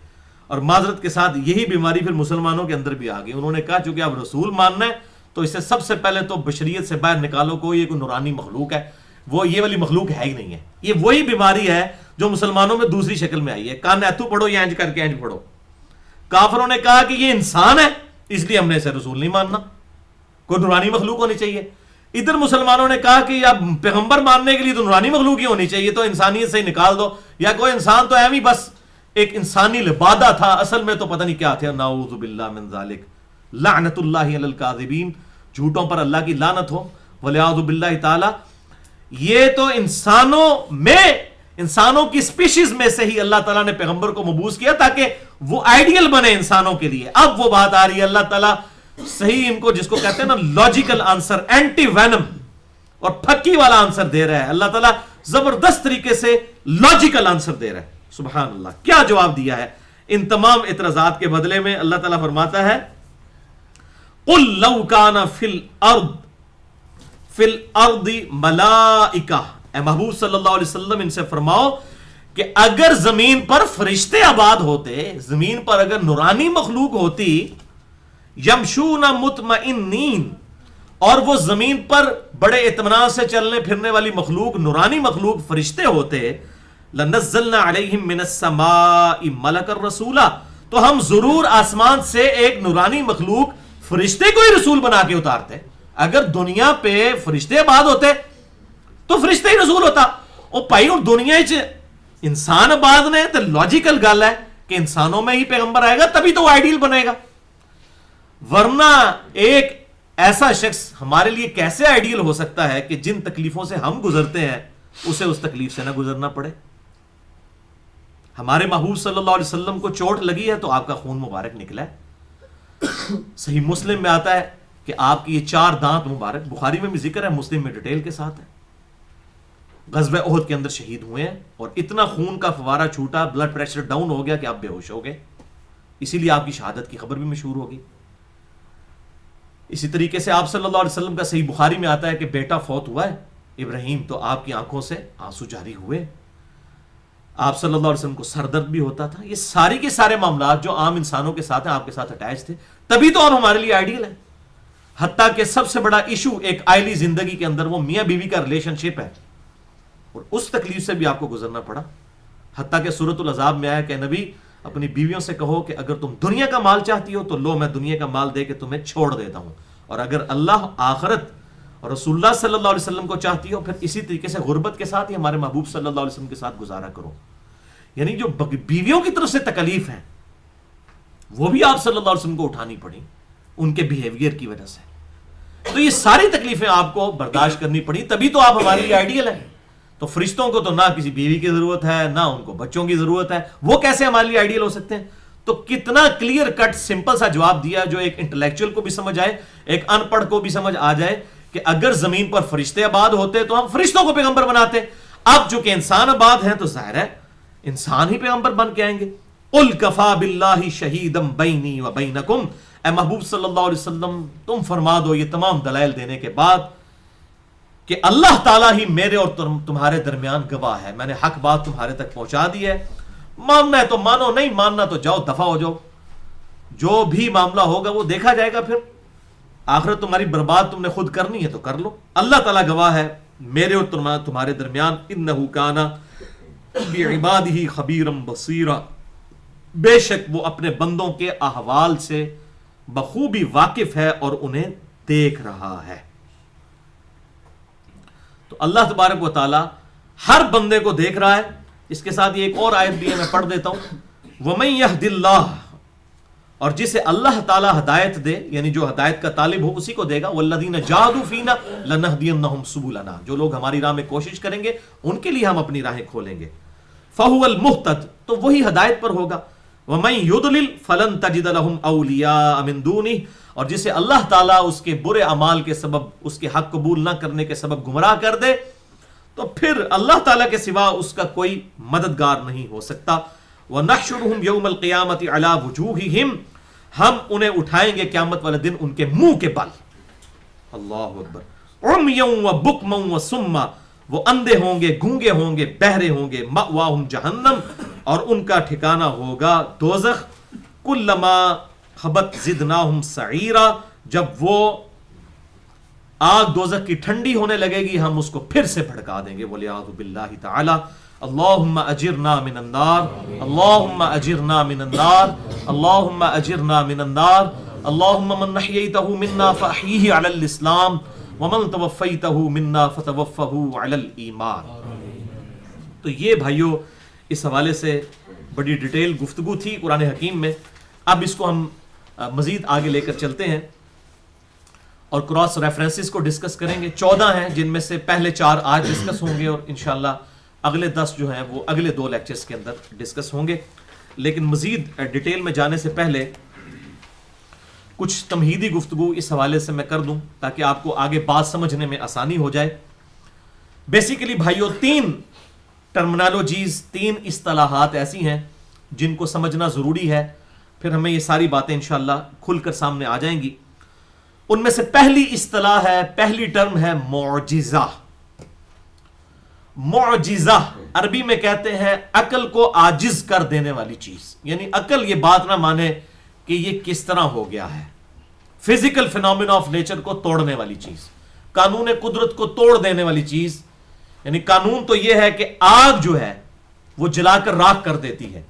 اور معذرت کے ساتھ یہی بیماری پھر مسلمانوں کے اندر بھی آ گئی. انہوں نے کہا چونکہ اب رسول ماننا ہے تو اسے سب سے پہلے تو بشریت سے باہر نکالو، کوئی کوئی نورانی مخلوق ہے، وہ یہ والی مخلوق ہے ہی نہیں ہے. یہ وہی بیماری ہے جو مسلمانوں میں دوسری شکل میں آئی ہے. کان ایتھو پڑھو یا انج کر کے انج پڑھو. کافروں نے کہا کہ یہ انسان ہے اس لیے ہم نے اسے رسول نہیں ماننا، کوئی نورانی مخلوق ہونی چاہیے. ادھر مسلمانوں نے کہا کہ اب پیغمبر ماننے کے لیے تو نورانی مخلوق ہی ہونی چاہیے، تو انسانیت سے ہی نکال دو، یا کوئی انسان تو ایویں بس ایک انسانی لبادہ تھا، اصل میں تو پتہ نہیں کیا تھا. نعوذ باللہ من ذالک، لعنت اللہ علی الکاذبین، جھوٹوں پر اللہ کی لعنت ہو، والعیاذ باللہ تعالی. یہ تو انسانوں کی سپیشیز میں سے ہی اللہ تعالیٰ نے پیغمبر کو مبعوث کیا تاکہ وہ آئیڈیل بنے انسانوں کے لیے. اب وہ بات آ رہی ہے، اللہ تعالیٰ صحیح ان کو جس کو کہتے ہیں نا لاجیکل آنسر، اینٹی وینم اور پھکی والا آنسر دے رہا ہے. اللہ تعالیٰ زبردست طریقے سے لاجیکل آنسر دے رہا ہے. سبحان اللہ. کیا جواب دیا ہے ان تمام اعتراضات کے بدلے میں؟ اللہ تعالیٰ فرماتا ہے قُلْ لَوْ كَانَ فِي الْأَرْضِ مَلَائِكَةٌ. اے محبوب صلی اللہ علیہ وسلم ان سے فرماؤ کہ اگر زمین پر فرشتے آباد ہوتے، زمین پر اگر نورانی مخلوق ہوتی، یمشون مطمئنین، اور وہ زمین پر بڑے اطمینان سے چلنے پھرنے والی مخلوق، نورانی مخلوق فرشتے ہوتے، لنزلنا علیہم من السماء ملکا رسولا، تو ہم ضرور آسمان سے ایک نورانی مخلوق فرشتے کو ہی رسول بنا کے اتارتے. اگر دنیا پہ فرشتے آباد ہوتے تو فرشتے ہی رسول ہوتا. او بھائی اور دنیا انسان آباد نے تو لاجیکل گل ہے کہ انسانوں میں ہی پیغمبر آئے گا تبھی تو وہ آئیڈیل بنے گا. ورنہ ایک ایسا شخص ہمارے لیے کیسے آئیڈیل ہو سکتا ہے کہ جن تکلیفوں سے ہم گزرتے ہیں اسے اس تکلیف سے نہ گزرنا پڑے. ہمارے محبوب صلی اللہ علیہ وسلم کو چوٹ لگی ہے تو آپ کا خون مبارک نکلا ہے. صحیح مسلم میں آتا ہے کہ آپ کی یہ 4 دانت مبارک، بخاری میں بھی ذکر ہے، مسلم میں ڈیٹیل کے ساتھ ہے، غزوہ احد کے اندر شہید ہوئے ہیں اور اتنا خون کا فوارہ چھوٹا، بلڈ پریشر ڈاؤن ہو گیا کہ آپ بے ہوش ہو گئے. اسی لیے آپ کی شہادت کی خبر بھی مشہور ہوگی. اسی طریقے سے آپ صلی اللہ علیہ وسلم کا صحیح بخاری میں آتا ہے کہ بیٹا فوت ہوا ہے ابراہیم، تو آپ کی آنکھوں سے آنسو جاری ہوئے. آپ صلی اللہ علیہ وسلم کو سر درد بھی ہوتا تھا. یہ ساری کے سارے معاملات جو عام انسانوں کے ساتھ ہیں آپ کے ساتھ اٹیچ تھے، تبھی تو آپ ہمارے لیے آئیڈیل ہیں. حتیٰ کہ سب سے بڑا ایشو ایک آئلی زندگی کے اندر وہ میاں بیوی کا ریلیشن شپ ہے، اور اس تکلیف سے بھی آپ کو گزرنا پڑا. حتیٰ کہ سورۃ العذاب میں آیا کہ نبی اپنی بیویوں سے کہو کہ اگر تم دنیا کا مال چاہتی ہو تو لو، میں دنیا کا مال دے کے تمہیں چھوڑ دیتا ہوں، اور اگر اللہ آخرت اور رسول اللہ صلی اللہ علیہ وسلم کو چاہتی ہو پھر اسی طریقے سے غربت کے ساتھ ہی ہمارے محبوب صلی اللہ علیہ وسلم کے ساتھ گزارا کرو. یعنی جو بیویوں کی طرف سے تکلیف ہیں وہ بھی آپ صلی اللہ علیہ وسلم کو اٹھانی پڑی ان کے بیہیویئر کی وجہ سے. تو یہ ساری تکلیفیں آپ کو برداشت کرنی پڑی، تبھی تو آپ ہمارے لیے آئیڈیل ہیں. تو فرشتوں کو تو نہ کسی بیوی کی ضرورت ہے، نہ ان کو بچوں کی ضرورت ہے، وہ کیسے ہمارے لیے آئیڈیل ہو سکتے ہیں؟ تو کتنا کلیئر کٹ سمپل سا جواب دیا جو ایک انٹلیکچوئل کو بھی سمجھ آئے، ایک ان پڑھ کو بھی سمجھ آ جائے کہ اگر زمین پر فرشتے آباد ہوتے تو ہم فرشتوں کو پیغمبر بناتے. اب چونکہ انسان آباد ہیں تو ظاہر ہے انسان ہی پیغمبر بن کے آئیں گے. قُلْ كَفَى بِاللَّهِ شَهِيدًا بَيْنِي وَبَيْنَكُمْ، اے محبوب صلی اللہ علیہ وسلم تم فرما دو یہ تمام دلائل دینے کے بعد کہ اللہ تعالیٰ ہی میرے اور تمہارے درمیان گواہ ہے، میں نے حق بات تمہارے تک پہنچا دی ہے، ماننا ہے تو مانو، نہیں ماننا تو جاؤ دفع ہو جاؤ، جو بھی معاملہ ہوگا وہ دیکھا جائے گا، پھر آخرت تمہاری برباد تم نے خود کرنی ہے تو کر لو. اللہ تعالیٰ گواہ ہے میرے اور تمہارے درمیان، انہو کانا بعبادہ خبیرا بصیرا، بے شک وہ اپنے بندوں کے احوال سے بخوبی واقف ہے اور انہیں دیکھ رہا ہے. تو اللہ تبارک و تعالی ہر بندے کو دیکھ رہا ہے. اس کے ساتھ یہ ایک اور آیت بھی ہے، میں پڑھ دیتا ہوں. وَمَن يَهْدِ اللَّهُ، اور جسے اللہ تعالی ہدایت دے، یعنی جو ہدایت کا طالب ہو اسی کو دے گا. وَالَّذِينَ جَاهَدُوا فِينَا لَنَهْدِيَنَّهُمْ سُبُلَنَا، جو لوگ ہماری راہ میں کوشش کریں گے ان کے لیے ہم اپنی راہیں کھولیں گے. فَهُوَ الْمُهْتَدِ، تو وہی ہدایت پر ہوگا. وَمَن يُضْلِلْ فَلَن تَجِدَ لَهُمْ أَوْلِيَاءَ مِن دُونِهِ، اور جسے اللہ تعالیٰ اس کے برے اعمال کے سبب، اس کے حق قبول نہ کرنے کے سبب گمراہ کر دے تو پھر اللہ تعالیٰ کے سوا اس کا کوئی مددگار نہیں ہو سکتا. وَنَحْشُرُهُمْ يَوْمَ الْقِيَامَةِ عَلَى وُجُوهِهِمْ، ہم انہیں اٹھائیں گے قیامت والے دن ان کے منہ کے بل. اللہ اکبر. عُمْيًا وَبُكْمًا وَصُمًّا، وہ اندھے ہوں گے، گونگے ہوں گے، بہرے ہوں گے. مَأْوَاهُمْ جَهَنَّمْ، اور ان کا ٹھکانہ ہوگا دوزخ. کلما خبت زدناہم سعیرا، جب وہ آگ دوزخ کی ٹھنڈی ہونے لگے گی ہم اس کو پھر سے بھڑکا دیں گے. وَلِعَاذُ بِاللَّهِ تَعَالَى. اللہم اجرنا من النار، اللہم اجرنا من النار، اللہم اجرنا من النار. اللہم من احییتہ منا فاحیہ علی الاسلام، ومن توفیتہ منا فتوفہ علی الایمان. تو یہ بھائیو اس حوالے سے بڑی ڈیٹیل گفتگو تھی قرآن حکیم میں. اب اس کو ہم مزید آگے لے کر چلتے ہیں اور کراس ریفرنسز کو ڈسکس کریں گے. 14 ہیں جن میں سے پہلے 4 آج ڈسکس ہوں گے اور انشاءاللہ اگلے 10 جو ہیں وہ اگلے 2 لیکچرز کے اندر ڈسکس ہوں گے. لیکن مزید ڈیٹیل میں جانے سے پہلے کچھ تمہیدی گفتگو اس حوالے سے میں کر دوں تاکہ آپ کو آگے بات سمجھنے میں آسانی ہو جائے. بیسیکلی بھائیو 3 ٹرمنالوجیز، 3 اصطلاحات ایسی ہیں جن کو سمجھنا ضروری ہے، پھر ہمیں یہ ساری باتیں انشاءاللہ کھل کر سامنے آ جائیں گی. ان میں سے پہلی اصطلاح ہے، پہلی ٹرم ہے معجزہ. معجزہ عربی میں کہتے ہیں عقل کو عاجز کر دینے والی چیز، یعنی عقل یہ بات نہ مانے کہ یہ کس طرح ہو گیا ہے. فزیکل فینومینا آف نیچر کو توڑنے والی چیز، قانون قدرت کو توڑ دینے والی چیز. یعنی قانون تو یہ ہے کہ آگ جو ہے وہ جلا کر راکھ کر دیتی ہے،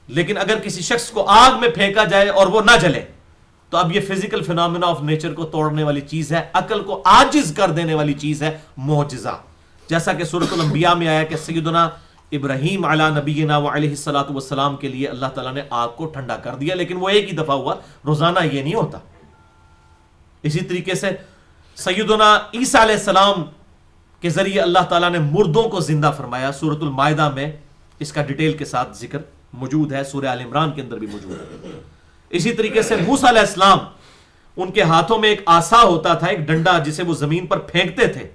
لیکن اگر کسی شخص کو آگ میں پھینکا جائے اور وہ نہ جلے تو اب یہ فزیکل فینومینا آف نیچر کو توڑنے والی چیز ہے، عقل کو عاجز کر دینے والی چیز ہے معجزہ. جیسا کہ سورۃ الانبیاء میں آیا کہ سیدنا ابراہیم علی نبینا وعلیہ الصلوۃ والسلام کے لیے اللہ تعالیٰ نے آگ کو ٹھنڈا کر دیا، لیکن وہ ایک ہی دفعہ ہوا، روزانہ یہ نہیں ہوتا. اسی طریقے سے سیدنا عیسیٰ علیہ السلام کے ذریعے اللہ تعالیٰ نے مردوں کو زندہ فرمایا. سورۃ المائدہ میں اس کا ڈیٹیل کے ساتھ ذکر موجود ہے، سورہ آل عمران کے اندر بھی موجود ہے. اسی طریقے سے موسیٰ علیہ السلام، ان کے ہاتھوں میں ایک عصا ہوتا تھا، ایک ڈنڈا جسے وہ زمین پر پھینکتے تھے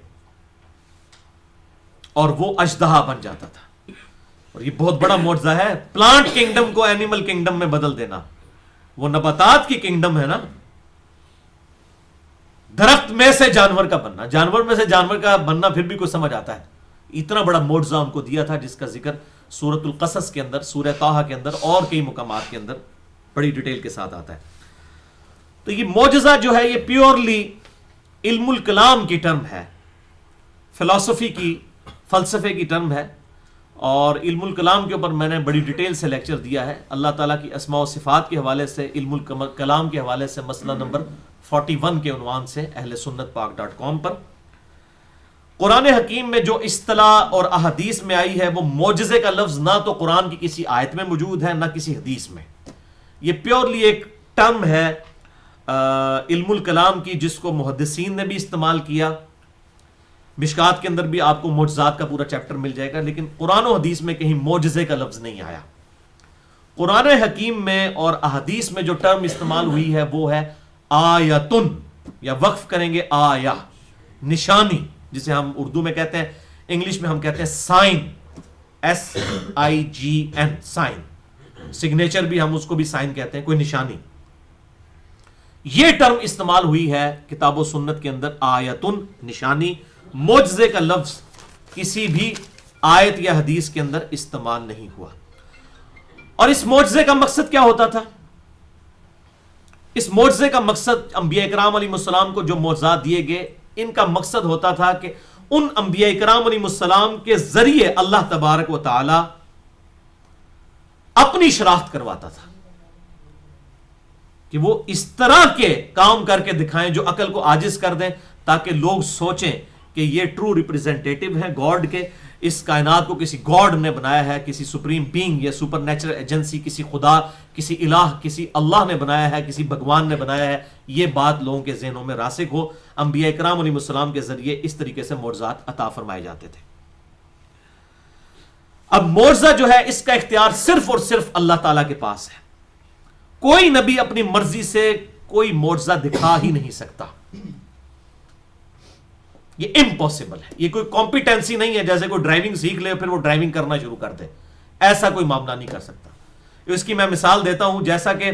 اور وہ اژدہا بن جاتا تھا. اور یہ بہت بڑا معجزہ ہے، پلانٹ کنگڈم کو اینیمل کنگڈم میں بدل دینا. وہ نباتات کی کنگڈم ہے نا، درخت میں سے جانور کا بننا، جانور میں سے جانور کا بننا پھر بھی کوئی سمجھ آتا ہے. اتنا بڑا معجزہ ان کو دیا تھا جس کا ذکر سورۃ القصص کے اندر، سورہ طٰہٰ کے اندر اور کئی مقامات کے اندر بڑی ڈیٹیل کے ساتھ آتا ہے. تو یہ معجزہ جو ہے یہ پیورلی علم الکلام کی ٹرم ہے، فلسفی کی، فلسفے کی ٹرم ہے. اور علم الکلام کے اوپر میں نے بڑی ڈیٹیل سے لیکچر دیا ہے. اللہ تعالیٰ کی اسماء و صفات کے حوالے سے، علم الکلام کے حوالے سے مسئلہ نمبر 41 کے عنوان سے اہل سنت پاک.com پر. قرآن حکیم میں جو اصطلاح اور احادیث میں آئی ہے وہ معجزے کا لفظ نہ تو قرآن کی کسی آیت میں موجود ہے نہ کسی حدیث میں. یہ پیورلی ایک ٹرم ہے علم الکلام کی، جس کو محدثین نے بھی استعمال کیا، مشکات کے اندر بھی آپ کو معجزات کا پورا چیپٹر مل جائے گا، لیکن قرآن و حدیث میں کہیں معجزے کا لفظ نہیں آیا. قرآن حکیم میں اور احادیث میں جو ٹرم استعمال ہوئی ہے وہ ہے آیتن، یا وقف کریں گے آیا، نشانی، جسے ہم اردو میں کہتے ہیں، انگلش میں ہم کہتے ہیں سائن، SIGN، سائن. سگنیچر بھی ہم اس کو بھی سائن کہتے ہیں، کوئی نشانی. یہ ٹرم استعمال ہوئی ہے کتاب و سنت کے اندر، آیتن، نشانی. معجزے کا لفظ کسی بھی آیت یا حدیث کے اندر استعمال نہیں ہوا. اور اس معجزے کا مقصد کیا ہوتا تھا؟ اس معجزے کا مقصد انبیاء کرام علیہ السلام کو جو معجزات دیے گئے، ان کا مقصد ہوتا تھا کہ ان انبیاء کرام علیہ السلام کے ذریعے اللہ تبارک و تعالی اپنی شناخت کرواتا تھا کہ وہ اس طرح کے کام کر کے دکھائیں جو عقل کو عاجز کر دیں، تاکہ لوگ سوچیں کہ یہ ٹرو ریپریزنٹیٹو ہیں گاڈ کے، اس کائنات کو کسی گاڈ نے بنایا ہے، کسی سپریم بینگ یا سپر نیچرل ایجنسی، کسی خدا، کسی الہ، کسی اللہ نے بنایا ہے، کسی بھگوان نے بنایا ہے. یہ بات لوگوں کے ذہنوں میں راسخ ہو. انبیاء کرام علیہ السلام کے ذریعے اس طریقے سے معجزات عطا فرمائے جاتے تھے. اب معجزہ جو ہے اس کا اختیار صرف اور صرف اللہ تعالیٰ کے پاس ہے. کوئی نبی اپنی مرضی سے کوئی معجزہ دکھا ہی نہیں سکتا. یہ امپاسبل ہے. یہ کوئی کمپیٹنسی نہیں ہے جیسے کوئی ڈرائیونگ سیکھ لے پھر وہ ڈرائیونگ کرنا شروع کر دے. ایسا کوئی معاملہ نہیں کر سکتا. اس کی میں مثال دیتا ہوں، جیسا کہ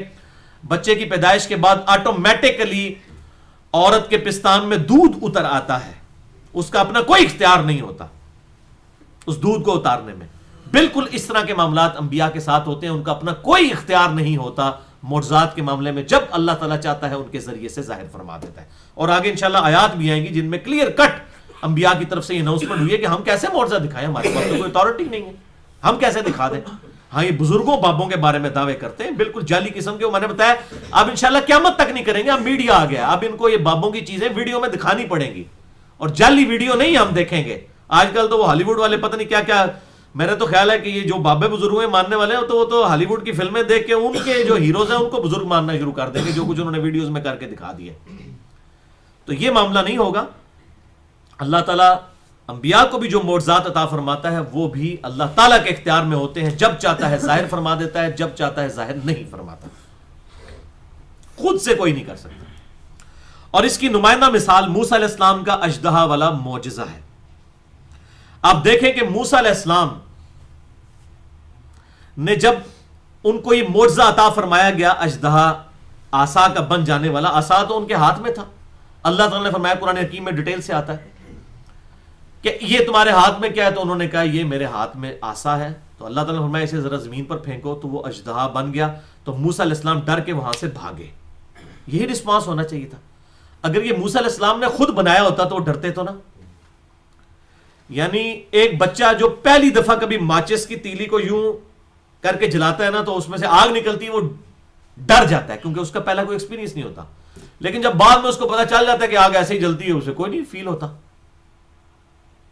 بچے کی پیدائش کے بعد آٹومیٹکلی عورت کے پستان میں دودھ اتر آتا ہے، اس کا اپنا کوئی اختیار نہیں ہوتا اس دودھ کو اتارنے میں. بالکل اس طرح کے معاملات انبیاء کے ساتھ ہوتے ہیں، ان کا اپنا کوئی اختیار نہیں ہوتا معجزات کے معاملے میں. جب اللہ تعالیٰ چاہتا ہے ان کے ذریعے سے ظاہر فرما دیتا ہے. اور آگے انشاءاللہ آیات بھی آئیں گی جن میں کلیئر کٹ انبیاء کی طرف سے یہ اناؤنسمنٹ ہوئی ہے کہ ہم کیسے معجزہ دکھائیں، ہمارے پاس تو کوئی اتھارٹی نہیں ہے، ہم کیسے دکھا دیں. ہاں یہ بزرگوں بابوں کے بارے میں دعوے کرتے ہیں، بالکل جعلی قسم کے. وہ میں نے بتایا اب انشاءاللہ قیامت تک نہیں کریں گے. اب میڈیا آ گیا، اب ان کو یہ بابوں کی چیزیں ویڈیو میں دکھانی پڑیں گی، اور جعلی ویڈیو نہیں ہم دیکھیں گے. آج کل تو وہ ہالی ووڈ والے پتہ نہیں کیا کیا. میرا تو خیال ہے کہ یہ جو بابے بزرگ ہیں ماننے والے ہیں تو وہ تو ہالی ووڈ کی فلمیں دیکھ کے ان کے جو ہیروز ہیں ان کو بزرگ ماننا شروع کر دیں گے، جو کچھ انہوں نے ویڈیوز میں کر کے دکھا دیا. تو یہ معاملہ نہیں ہوگا. اللہ تعالیٰ انبیاء کو بھی جو معجزات عطا فرماتا ہے وہ بھی اللہ تعالیٰ کے اختیار میں ہوتے ہیں. جب چاہتا ہے ظاہر فرما دیتا ہے، جب چاہتا ہے ظاہر نہیں فرماتا. خود سے کوئی نہیں کر سکتا. اور اس کی نمائندہ مثال موسیٰ علیہ السلام کا اژدہا والا معجزہ ہے. آپ دیکھیں کہ موسیٰ علیہ السلام نے جب ان کو یہ معجزہ عطا فرمایا گیا، اژدہا عصا کا بن جانے والا، عصا تو ان کے ہاتھ میں تھا. اللہ تعالیٰ نے فرمایا، قرآن حکیم میں ڈیٹیل سے آتا ہے کہ یہ تمہارے ہاتھ میں کیا ہے، تو انہوں نے کہا یہ میرے ہاتھ میں عصا ہے. تو اللہ تعالیٰ نے فرمایا اسے ذرا زمین پر پھینکو، تو وہ اژدہا بن گیا. تو موسیٰ علیہ السلام ڈر کے وہاں سے بھاگے. یہی رسپانس ہونا چاہیے تھا. اگر یہ موسیٰ علیہ السلام نے خود بنایا ہوتا تو وہ ڈرتے تو نا. یعنی ایک بچہ جو پہلی دفعہ کبھی ماچس کی تیلی کو یوں کر کے جلاتا ہے نا تو اس میں سے آگ نکلتی ہے، وہ ڈر جاتا ہے کیونکہ اس کا پہلا کوئی ایکسپیرینس نہیں ہوتا. لیکن جب بعد میں اس کو پتا چل جاتا ہے کہ آگ ایسے ہی جلتی ہے، اسے کوئی نہیں فیل ہوتا.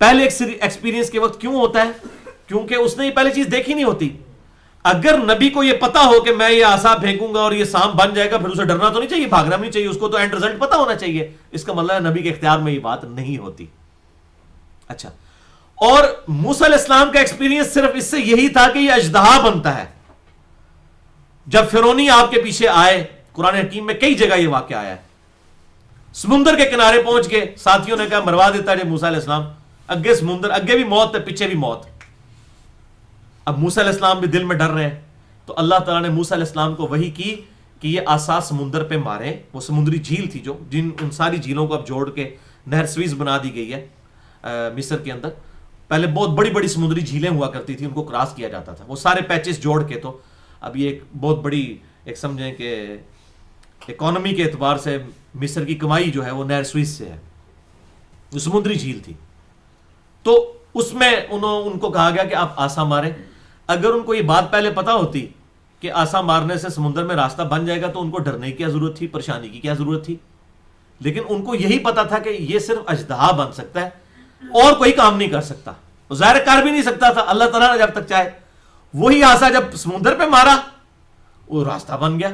پہلے ایکسپیرینس کے وقت کیوں ہوتا ہے؟ کیونکہ اس نے یہ پہلی چیز دیکھی نہیں ہوتی. اگر نبی کو یہ پتا ہو کہ میں یہ عصا پھینکوں گا اور یہ سانپ بن جائے گا، پھر اسے ڈرنا تو نہیں چاہیے، بھاگنا بھی نہیں چاہیے. اس کو تو اینڈ رزلٹ پتا ہونا چاہیے. اس کا مطلب ہے نبی کے اختیار میں یہ بات نہیں ہوتی. اچھا، اور موسیٰ علیہ السلام کا ایکسپیرینس صرف اس سے یہی تھا کہ یہ اژدہا بنتا ہے. جب فرعونی آپ کے پیچھے آئے، قرآن حکیم میں کئی جگہ یہ واقعہ آیا ہے. سمندر کے کنارے پہنچ کے ساتھیوں نے کہا مروا دیتا ہے موسیٰ علیہ السلام. اگے سمندر، اگے بھی موت ہے، پیچھے بھی موت. اب موسیٰ علیہ السلام بھی دل میں ڈر رہے ہیں. تو اللہ تعالیٰ نے موسیٰ علیہ السلام کو وحی کی کہ یہ عصا سمندر پہ مارے. وہ سمندری جھیل تھی جو ان ساری جھیلوں کو اب جوڑ کے نہر سویز بنا دی گئی ہے مصر کے اندر. پہلے بہت بڑی بڑی سمندری جھیلیں ہوا کرتی تھی، ان کو کراس کیا جاتا تھا. وہ سارے پیچز جوڑ کے تو اب یہ ایک بہت بڑی، ایک سمجھیں کہ اکانومی کے اعتبار سے مصر کی کمائی جو ہے وہ نہر سویز سے ہے. وہ سمندری جھیل تھی. تو اس میں ان کو کہا گیا کہ آپ عصا ماریں. اگر ان کو یہ بات پہلے پتا ہوتی کہ عصا مارنے سے سمندر میں راستہ بن جائے گا تو ان کو ڈرنے کی کیا ضرورت تھی، پریشانی کی کیا ضرورت تھی. لیکن ان کو یہی پتا تھا کہ یہ صرف اژدہا بن سکتا ہے اور کوئی کام نہیں کر سکتا. ظاہر کر بھی نہیں سکتا تھا. اللہ تعالیٰ نے جب تک چاہے وہی عصا جب سمندر پہ مارا وہ راستہ بن گیا.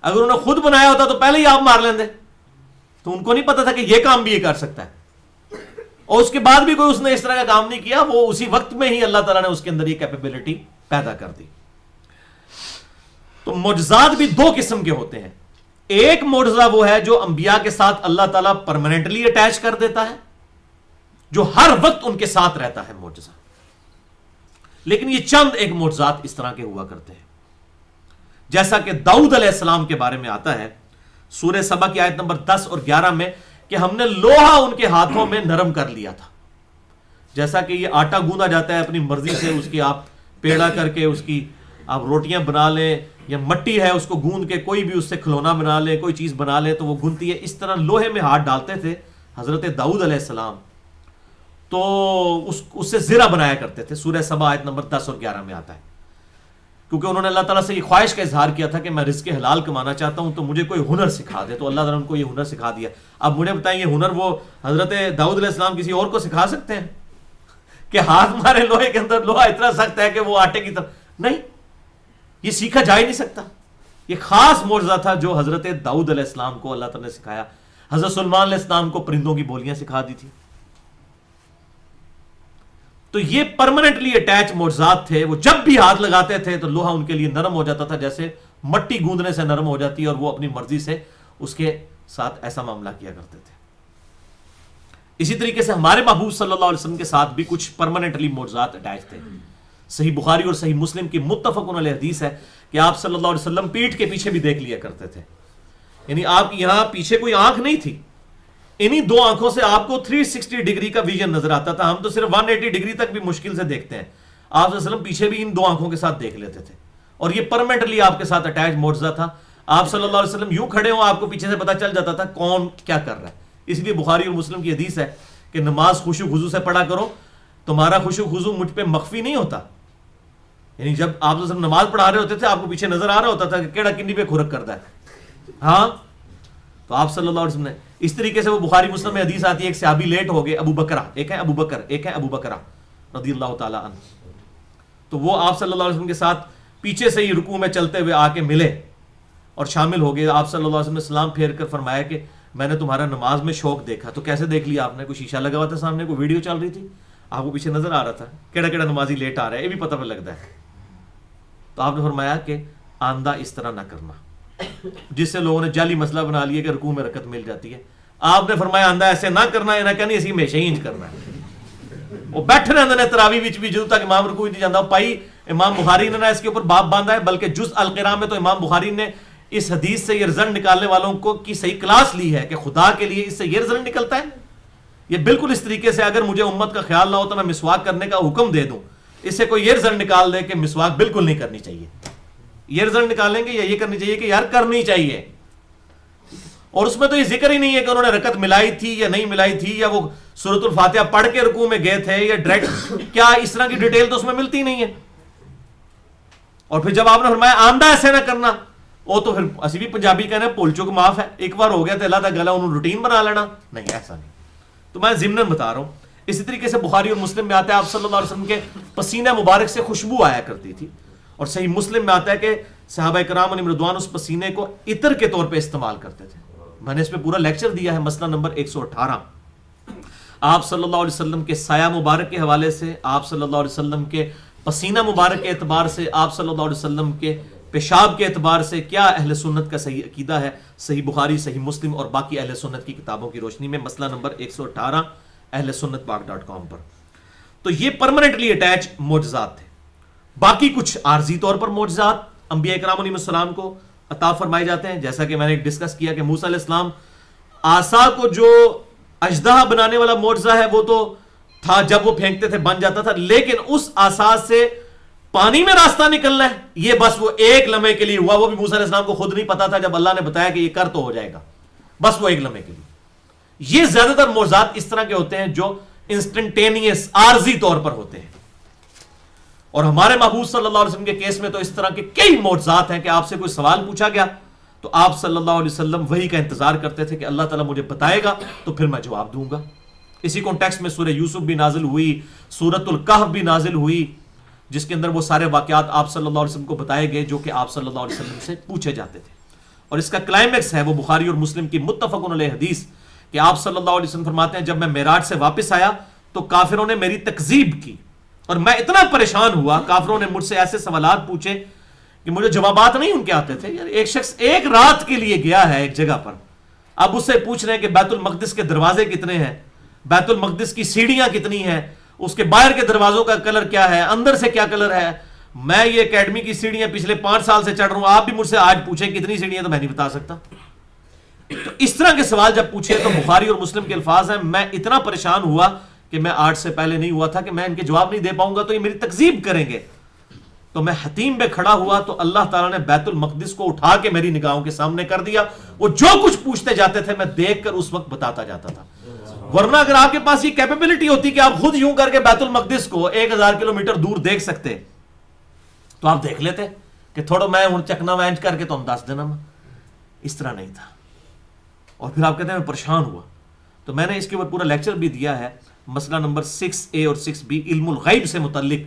اگر انہوں نے خود بنایا ہوتا تو پہلے ہی آپ مار لیندے. تو ان کو نہیں پتا تھا کہ یہ کام بھی یہ کر سکتا ہے. اور اس کے بعد بھی کوئی اس نے اس طرح کا کام نہیں کیا, وہ اسی وقت میں ہی اللہ تعالیٰ نے اس کے اندر یہ کیپیبلٹی پیدا کر دی. تو معجزات بھی دو قسم کے ہوتے ہیں. ایک معجزہ وہ ہے جو انبیاء کے ساتھ اللہ تعالیٰ پرماننٹلی اٹیچ کر دیتا ہے, جو ہر وقت ان کے ساتھ رہتا ہے معجزہ. لیکن یہ چند ایک معجزات اس طرح کے ہوا کرتے ہیں, جیسا کہ داؤد علیہ السلام کے بارے میں آتا ہے سورہ سبا کی آیت نمبر 10 اور 11 میں, کہ ہم نے لوہا ان کے ہاتھوں میں نرم کر لیا تھا. جیسا کہ یہ آٹا گوندا جاتا ہے اپنی مرضی سے, اس کی آپ پیڑا کر کے اس کی آپ روٹیاں بنا لیں, یا مٹی ہے اس کو گوند کے کوئی بھی اس سے کھلونا بنا لیں, کوئی چیز بنا لیں تو وہ گنتی ہے. اس طرح لوہے میں ہاتھ ڈالتے تھے حضرت داؤد علیہ السلام, تو اس سے زرہ بنایا کرتے تھے. سورہ سبا آیت نمبر 10 اور 11 میں آتا ہے, کیونکہ انہوں نے اللہ تعالیٰ سے یہ خواہش کا اظہار کیا تھا کہ میں رزق حلال کمانا چاہتا ہوں, تو مجھے کوئی ہنر سکھا دے. تو اللہ تعالیٰ نے ان کو یہ ہنر سکھا دیا. اب مجھے بتائیں, یہ ہنر وہ حضرت داؤد علیہ السلام کسی اور کو سکھا سکتے ہیں کہ ہاتھ مارے لوہے کے اندر, لوہا اتنا سخت ہے کہ وہ آٹے کی طرح نہیں, یہ سیکھا جا ہی نہیں سکتا. یہ خاص معجزہ تھا جو حضرت داؤد علیہ السلام کو اللہ تعالیٰ نے سکھایا. حضرت سلیمان علیہ السلام کو پرندوں کی بولیاں سکھا دی تھی. تو یہ پرماننٹلی اٹیچ معجزات تھے. وہ جب بھی ہاتھ لگاتے تھے تو لوہا ان کے لیے نرم ہو جاتا تھا, جیسے مٹی گوندنے سے نرم ہو جاتی ہے, اور وہ اپنی مرضی سے اس کے ساتھ ایسا معاملہ کیا کرتے تھے. اسی طریقے سے ہمارے محبوب صلی اللہ علیہ وسلم کے ساتھ بھی کچھ پرماننٹلی معجزات اٹیچ تھے. صحیح بخاری اور صحیح مسلم کی متفق علیہ حدیث ہے کہ آپ صلی اللہ علیہ وسلم پیٹھ کے پیچھے بھی دیکھ لیا کرتے تھے. یعنی آپ کی یہاں پیچھے کوئی آنکھ نہیں تھی, انہی دو آنکھوں سے آپ کو 360 ڈگری کا ویژن نظر آتا تھا. ہم تو صرف 180 ڈگری تک بھی مشکل سے دیکھتے ہیں, آپ صلی اللہ علیہ وسلم پیچھے بھی ان دو آنکھوں کے ساتھ دیکھ لیتے تھے. اور یہ پرماننٹلی آپ کے ساتھ اٹیچ معجزہ تھا. آپ صلی اللہ علیہ وسلم یوں کھڑے ہوں, آپ کو پیچھے سے پتا چل جاتا تھا کون کیا کر رہا ہے. اس لیے بخاری اور مسلم کی حدیث ہے کہ نماز خشوع خضوع سے پڑھا کرو, تمہارا خشوع خضوع مجھ پہ مخفی نہیں ہوتا. یعنی جب آپ صلی اللہ علیہ وسلم نماز پڑھا رہے ہوتے تھے, آپ کو پیچھے نظر آ رہا ہوتا تھا کہ کیڑا کنی پہ کھرک کرتا ہے. ہاں, تو آپ صلی اللہ علیہ وسلم نے اس طریقے سے, وہ بخاری مسلم میں حدیث آتی ہے, ایک صحابی لیٹ ہو گئے, ابو بکرہ, ایک ہے ابو بکر, ایک ہے ابو بکرہ رضی اللہ تعالیٰ عنہ. تو وہ آپ صلی اللہ علیہ وسلم کے ساتھ پیچھے سے ہی رکوع میں چلتے ہوئے آ کے ملے اور شامل ہو گئے. آپ صلی اللہ علیہ وسلم نے سلام پھیر کر فرمایا کہ میں نے تمہارا نماز میں شوق دیکھا. تو کیسے دیکھ لیا آپ نے؟ کوئی شیشہ لگا ہوا تھا سامنے, کوئی ویڈیو چل رہی تھی, آپ کو پیچھے نظر آ رہا تھا کیڑا کیڑا نمازی لیٹ آ رہا ہے, یہ بھی پتہ پہ لگتا ہے. تو آپ نے فرمایا کہ آندہ اس طرح نہ کرنا, جس سے لوگوں نے جعلی مسئلہ بنا لیا کہ رکوع میں رکعت مل جاتی ہے. آپ نے فرمایا آندہ ایسے نہ کرنا ہے, نہ کہنی اسی ہمیشہ ہی انج کرنا ہے. وہ بیٹھے رہتے ہیں تراویح وچ بھی جدوں تک امام رکوع نہیں جاندا. پائی امام بخاری نے نہ اس کے اوپر باب باندھا ہے, بلکہ جز القراء میں تو امام بخاری نے اس حدیث سے یہ رزلٹ نکالنے والوں کو کی صحیح کلاس لی ہے کہ خدا کے لیے اس سے یہ رزلٹ نکلتا ہے. یہ بالکل اس طریقے سے اگر مجھے امت کا خیال نہ ہو تو میں مسواک کرنے کا حکم دے دوں, اس سے کوئی یہ رزلٹ نکال دے کہ مسواک بالکل نہیں کرنی چاہیے. یہ رزلٹ نکالیں گے یا یہ کرنی چاہیے کہ یار کرنی چاہیے. اور اس میں تو یہ ذکر ہی نہیں ہے کہ انہوں نے رکعت ملائی تھی یا نہیں ملائی تھی, یا وہ سورۃ الفاتحہ پڑھ کے رکوع میں گئے تھے یا ڈائریکٹ, کیا اس طرح کی ڈیٹیل تو اس میں ملتی نہیں ہے. اور پھر جب آپ نے فرمایا آندہ ایسے نہ کرنا, وہ تو پھر اسی بھی پنجابی کہنے بھول چک معاف ہے, ایک بار ہو گیا تو اللہ کا گلا انہوں روٹین بنا لینا, نہیں ایسا نہیں. تو میں ضمناً بتا رہا ہوں. اسی طریقے سے بخاری اور مسلم میں آتا ہے آپ صلی اللہ علیہ وسلم کے پسینہ مبارک سے خوشبو آیا کرتی تھی. اور صحیح مسلم میں آتا ہے کہ صحابہ کرام علیہم رضوان اس پسینے کو عطر کے طور پہ استعمال کرتے تھے. میں نے اس پہ پورا لیکچر دیا ہے, مسئلہ نمبر 118. آپ صلی اللہ علیہ وسلم کے سایہ مبارک کے حوالے سے, آپ صلی اللہ علیہ وسلم کے پسینہ مبارک کے اعتبار سے, آپ صلی اللہ علیہ وسلم کے پیشاب کے اعتبار سے کیا اہل سنت کا صحیح عقیدہ ہے, صحیح بخاری, صحیح مسلم اور باقی اہل سنت کی کتابوں کی روشنی میں, مسئلہ نمبر 118 اہل سنت پاک.com پر. تو یہ پرماننٹلی اٹیچ معجزات تھے. باقی کچھ عارضی طور پر معجزات انبیاء کرام علیہ السلام کو عطا فرمائے جاتے ہیں, جیسا کہ میں نے ڈسکس کیا کہ موسیٰ علیہ السلام عصا کو جو اژدہا بنانے والا معجزہ ہے وہ تو تھا, جب وہ پھینکتے تھے بن جاتا تھا, لیکن اس عصا سے پانی میں راستہ نکلنا ہے یہ بس وہ ایک لمحے کے لیے ہوا. وہ بھی موسیٰ علیہ السلام کو خود نہیں پتا تھا, جب اللہ نے بتایا کہ یہ کر تو ہو جائے گا, بس وہ ایک لمحے کے لیے. یہ زیادہ تر معجزات اس طرح کے ہوتے ہیں جو انسٹنٹینیس عارضی طور پر ہوتے ہیں. اور ہمارے محبوب صلی اللہ علیہ وسلم کے کیس میں تو اس طرح کے کئی معجزات ہیں کہ آپ سے کوئی سوال پوچھا گیا تو آپ صلی اللہ علیہ وسلم وہی کا انتظار کرتے تھے کہ اللہ تعالیٰ مجھے بتائے گا تو پھر میں جواب دوں گا. اسی کانٹیکسٹ میں سورہ یوسف بھی نازل ہوئی, سورۃ الکہف بھی نازل ہوئی, جس کے اندر وہ سارے واقعات آپ صلی اللہ علیہ وسلم کو بتائے گئے جو کہ آپ صلی اللہ علیہ وسلم سے پوچھے جاتے تھے. اور اس کا کلائمیکس ہے وہ بخاری اور مسلم کی متفق علیہ حدیث کہ آپ صلی اللہ علیہ وسلم فرماتے ہیں جب میں معراج سے واپس آیا تو کافروں نے میری تکذیب کی اور میں اتنا پریشان ہوا. کافروں نے مجھ سے ایسے سوالات پوچھے کہ مجھے جوابات نہیں ان کے آتے تھے. یار ایک شخص ایک رات کے لیے گیا ہے ایک جگہ پر, اب اس سے پوچھ رہے ہیں کہ بیت المقدس کے دروازے کتنے ہیں, بیت المقدس کی سیڑھیاں کتنی ہیں, اس کے باہر کے دروازوں کا کلر کیا ہے, اندر سے کیا کلر ہے. میں یہ اکیڈمی کی سیڑھیاں پچھلے 5 سال سے چڑھ رہا ہوں, آپ بھی مجھ سے آج پوچھیں کتنی سیڑھیاں, تو میں نہیں بتا سکتا. تو اس طرح کے سوال جب پوچھے تو بخاری اور مسلم کے الفاظ ہیں, میں اتنا پریشان ہوا کہ میں آج سے پہلے نہیں ہوا تھا کہ میں ان کے جواب نہیں دے پاؤں گا تو یہ میری تکذیب کریں گے. تو میں حتیم پہ کھڑا ہوا تو اللہ تعالیٰ نے بیت المقدس کو اٹھا کے میری نگاہوں کے سامنے کر دیا. وہ جو کچھ پوچھتے جاتے تھے میں دیکھ کر اس وقت بتاتا جاتا تھا. ورنہ اگر آپ کے پاس یہ کیپیبلٹی ہوتی کہ آپ خود یوں کر کے بیت المقدس کو 1000 کلومیٹر دور دیکھ سکتے تو آپ دیکھ لیتے کہ تھوڑا میں ہوں چکنا وینچ کر کے تو ہم دس دینا. اس طرح نہیں تھا. اور پھر آپ کہتے ہیں میں پریشان ہوا. تو میں نے اس کے اوپر پورا لیکچر بھی دیا ہے, مسئلہ نمبر 6A اور 6B, علم الغیب سے متعلق,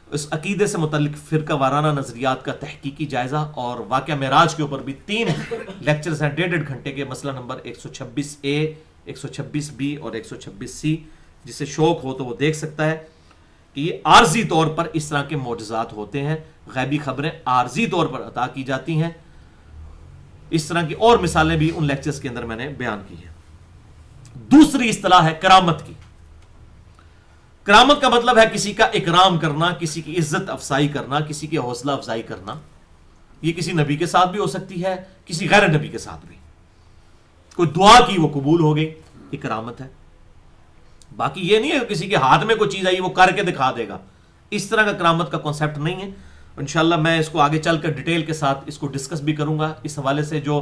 اس عقیدے سے متعلق فرقہ وارانہ نظریات کا تحقیقی جائزہ, اور واقعہ معراج کے اوپر بھی 3 لیکچرز ہیں 1.5 گھنٹے کے, مسئلہ نمبر 126A, 126B اور 126C. جسے شوق ہو تو وہ دیکھ سکتا ہے کہ یہ عارضی طور پر اس طرح کے معجزات ہوتے ہیں, غیبی خبریں عارضی طور پر عطا کی جاتی ہیں. اس طرح کی اور مثالیں بھی ان لیکچرز کے اندر میں نے بیان کی ہیں. دوسری اصطلاح ہے کرامت کی. کرامت کا مطلب ہے کسی کا اکرام کرنا, کسی کی عزت افزائی کرنا, کسی کی حوصلہ افزائی کرنا. یہ کسی نبی کے ساتھ بھی ہو سکتی ہے, کسی غیر نبی کے ساتھ بھی. کوئی دعا کی وہ قبول ہو گئی, یہ کرامت ہے. باقی یہ نہیں ہے کسی کے ہاتھ میں کوئی چیز آئی وہ کر کے دکھا دے گا, اس طرح کا کرامت کا کانسیپٹ نہیں ہے. انشاءاللہ میں اس کو آگے چل کر ڈیٹیل کے ساتھ اس کو ڈسکس بھی کروں گا. اس حوالے سے جو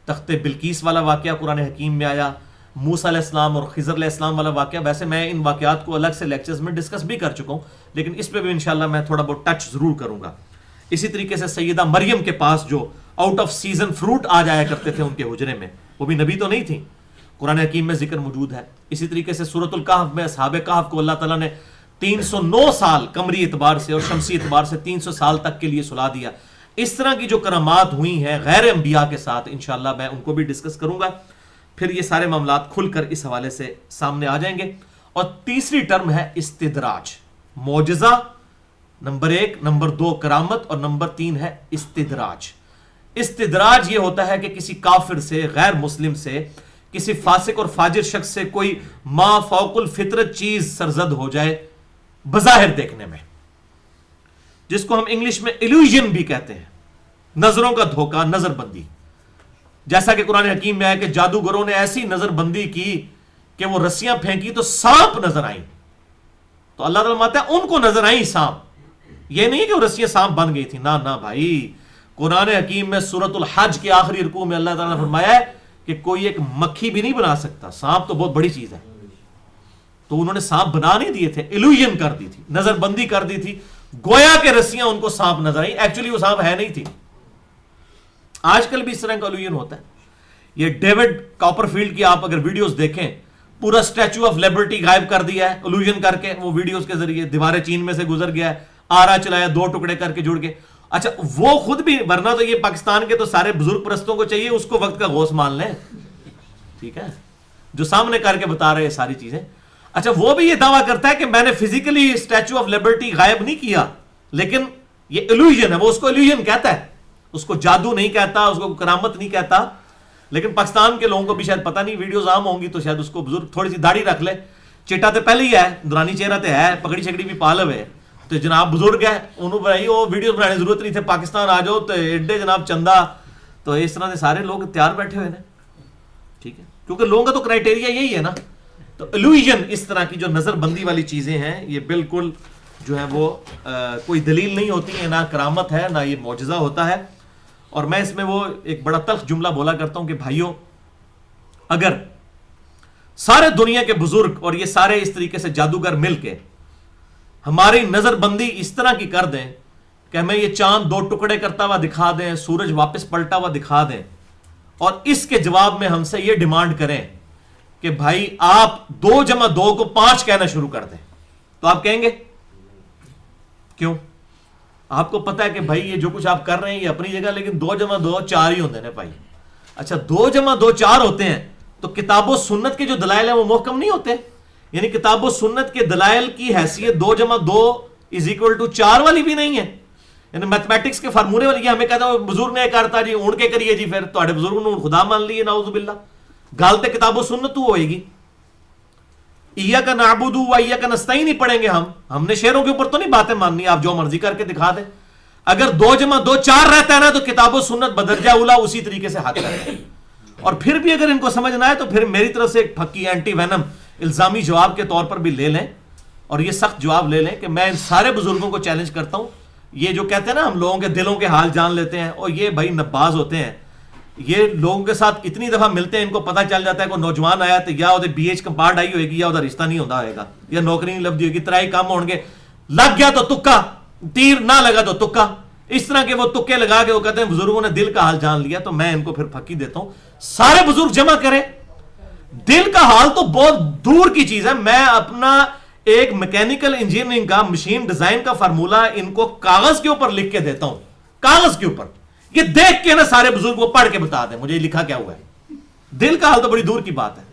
تخت بلقیس والا واقعہ قرآن حکیم میں آیا, موسیٰ علیہ السلام اور خضر علیہ السلام والا واقعہ, ویسے میں ان واقعات کو الگ سے لیکچرز میں ڈسکس بھی کر چکا ہوں, لیکن اس پہ بھی انشاءاللہ میں تھوڑا بہت ٹچ ضرور کروں گا. اسی طریقے سے سیدہ مریم کے پاس جو آؤٹ آف سیزن فروٹ آ جایا کرتے تھے ان کے حجرے میں, وہ بھی نبی تو نہیں تھی, قرآن حکیم میں ذکر موجود ہے. اسی طریقے سے سورۃ الکہف میں اصحاب کہف کو اللہ تعالیٰ نے 309 سال قمری اعتبار سے اور شمسی اعتبار سے 300 سال تک کے لیے سلا دیا. اس طرح کی جو کرامات ہوئی ہیں غیر انبیاء کے ساتھ, انشاءاللہ میں ان کو بھی ڈسکس کروں گا. پھر یہ سارے معاملات کھل کر اس حوالے سے سامنے آ جائیں گے. اور تیسری ٹرم ہے استدراج. معجزہ نمبر 1, نمبر 2 کرامت, اور نمبر 3 ہے استدراج. استدراج یہ ہوتا ہے کہ کسی کافر سے, غیر مسلم سے, کسی فاسق اور فاجر شخص سے کوئی ما فوق الفطرت چیز سرزد ہو جائے بظاہر دیکھنے میں, جس کو ہم انگلش میں ایلیوژن بھی کہتے ہیں, نظروں کا دھوکہ, نظر بندی. جیسا کہ قرآن حکیم میں ہے کہ جادوگروں نے ایسی نظر بندی کی کہ وہ رسیاں پھینکی تو سانپ نظر آئیں. تو اللہ تعالیٰ ماتا ہے ان کو نظر آئیں سانپ, یہ نہیں کہ وہ رسیاں سانپ بن گئی تھی, نہ بھائی. قرآن حکیم میں سورۃ الحج کے آخری رکوع میں اللہ تعالیٰ نے فرمایا ہے کہ کوئی ایک مکھی بھی نہیں بنا سکتا, سانپ تو بہت بڑی چیز ہے. تو انہوں نے سانپ بنا نہیں دیے تھے, ایلیوژن کر دی تھی, نظر بندی کر دی تھی, گویا کہ رسیاں ان کو سانپ نظر آئیں, ایکچولی وہ سانپ ہے نہیں تھی. آج کل بھی اس طرح کا ایلیوژن ہوتا ہے. یہ ڈیوڈ کاپر فیلڈ کی آپ اگر ویڈیوز دیکھیں, پورا اسٹیچو آف لبرٹی غائب کر دیا ہے ایلیوژن کر کے, وہ ویڈیوز کے ذریعے دیواریں چین میں سے گزر گیا ہے, آرا چلایا, 2 ٹکڑے کر کے جڑ گئے. اچھا وہ خود بھی, ورنہ تو یہ پاکستان کے تو سارے بزرگ پرستوں کو چاہیے اس کو وقت کا غوث مان لیں, ٹھیک ہے, جو سامنے کر کے بتا رہے ہیں ساری چیزیں. اچھا وہ بھی یہ دعویٰ کرتا ہے کہ میں نے فزیکلی اسٹیچو آف لبرٹی غائب نہیں کیا, لیکن یہ ایلیوژن ہے, وہ اس کو ایلیوژن کہتا ہے, اس کو جادو نہیں کہتا, اس کو کرامت نہیں کہتا. لیکن پاکستان کے لوگوں کو بھی شاید پتہ نہیں, ویڈیوز عام ہوں گی تو شاید اس کو بزرگ تھوڑی سی داڑھی رکھ لے, چیٹا تو پہلے ہی ہے, دورانی چہرہ تو ہے, پگڑی شکڑی بھی پال ہوئے, تو جناب بزرگ ہے, انہوں بھائی وہ ویڈیوز بنانے کی ضرورت نہیں تھے, پاکستان آ جاؤ تو ایڈے جناب چندہ, تو اس طرح سے سارے لوگ تیار بیٹھے ہوئے ہیں, ٹھیک ہے, کیونکہ لوگوں کا تو کرائٹیریا یہی ہے نا. تو ایلیوژن, اس طرح کی جو نظر بندی والی چیزیں ہیں, یہ بالکل جو ہے وہ کوئی دلیل نہیں ہوتی ہے, نہ کرامت ہے نہ یہ معجزہ ہوتا ہے. اور میں اس میں وہ ایک بڑا تلخ جملہ بولا کرتا ہوں کہ بھائیوں, اگر سارے دنیا کے بزرگ اور یہ سارے اس طریقے سے جادوگر مل کے ہماری نظر بندی اس طرح کی کر دیں کہ ہمیں یہ چاند 2 ٹکڑے کرتا ہوا دکھا دیں, سورج واپس پلٹا ہوا دکھا دیں, اور اس کے جواب میں ہم سے یہ ڈیمانڈ کریں کہ بھائی آپ 2 + 2 کو 5 کہنا شروع کر دیں, تو آپ کہیں گے کیوں؟ آپ کو پتا ہے کہ بھائی یہ جو کچھ آپ کر رہے ہیں یہ اپنی جگہ, لیکن 2 + 2 4 ہی ہوتے ہیں بھائی. اچھا 2 + 2 4 ہوتے ہیں تو کتاب و سنت کے جو دلائل ہیں وہ محکم نہیں ہوتے. یعنی کتاب و سنت کے دلائل کی حیثیت 2 + 2 = 4 والی بھی نہیں ہے. یعنی میتھمیٹکس کے فارمولے والی ہمیں کہتا ہے بزرگ نے کرتا جی اونٹ کے کریے جی پھر تہاڈے بزرگ نے خدا مان لیے نعوذ باللہ. گل تے کتاب و سنت تو ہوئے گی. ایاک نعبد و ایاک نستعین ہی پڑھیں گے ہم نے شعروں کے اوپر تو نہیں باتیں ماننی, آپ جو مرضی کر کے دکھا دیں. اگر 2 + 2 4 رہتا ہے نا تو کتاب و سنت بدرجہ اولا اسی طریقے سے حق رہتا ہے. اور پھر بھی اگر ان کو سمجھ نہ آئے تو پھر میری طرف سے ایک پھکی اینٹی وینم الزامی جواب کے طور پر بھی لے لیں, اور یہ سخت جواب لے لیں کہ میں ان سارے بزرگوں کو چیلنج کرتا ہوں. یہ جو کہتے ہیں نا ہم لوگوں کے دلوں کے حال جان لیتے ہیں, اور یہ بھائی نباز ہوتے ہیں. یہ لوگوں کے ساتھ اتنی دفعہ ملتے ہیں, ان کو پتہ چل جاتا ہے کوئی نوجوان آیا تو یا ادھر BH کمپارٹ آئی ہوئے گی, یا ادھر رشتہ نہیں ہوتا ہوئے گا, یا نوکری نہیں لبھی ہوگی, ترائی کام ہوں گے, لگ گیا تو تکا, تیر نہ لگا تو تکا. اس طرح کے وہ تکے لگا کے وہ کہتے ہیں بزرگوں نے دل کا حال جان لیا. تو میں ان کو پھر پھکی دیتا ہوں, سارے بزرگ جمع کریں. دل کا حال تو بہت دور کی چیز ہے. میں اپنا ایک میکینیکل انجینئرنگ کا مشین ڈیزائن کا فارمولہ ان کو کاغذ کے اوپر لکھ کے دیتا ہوں, کاغذ کے اوپر, یہ دیکھ کے نا سارے بزرگ کو پڑھ کے بتا دیں مجھے لکھا کیا ہوا ہے. دل کا حال تو بڑی دور کی بات ہے,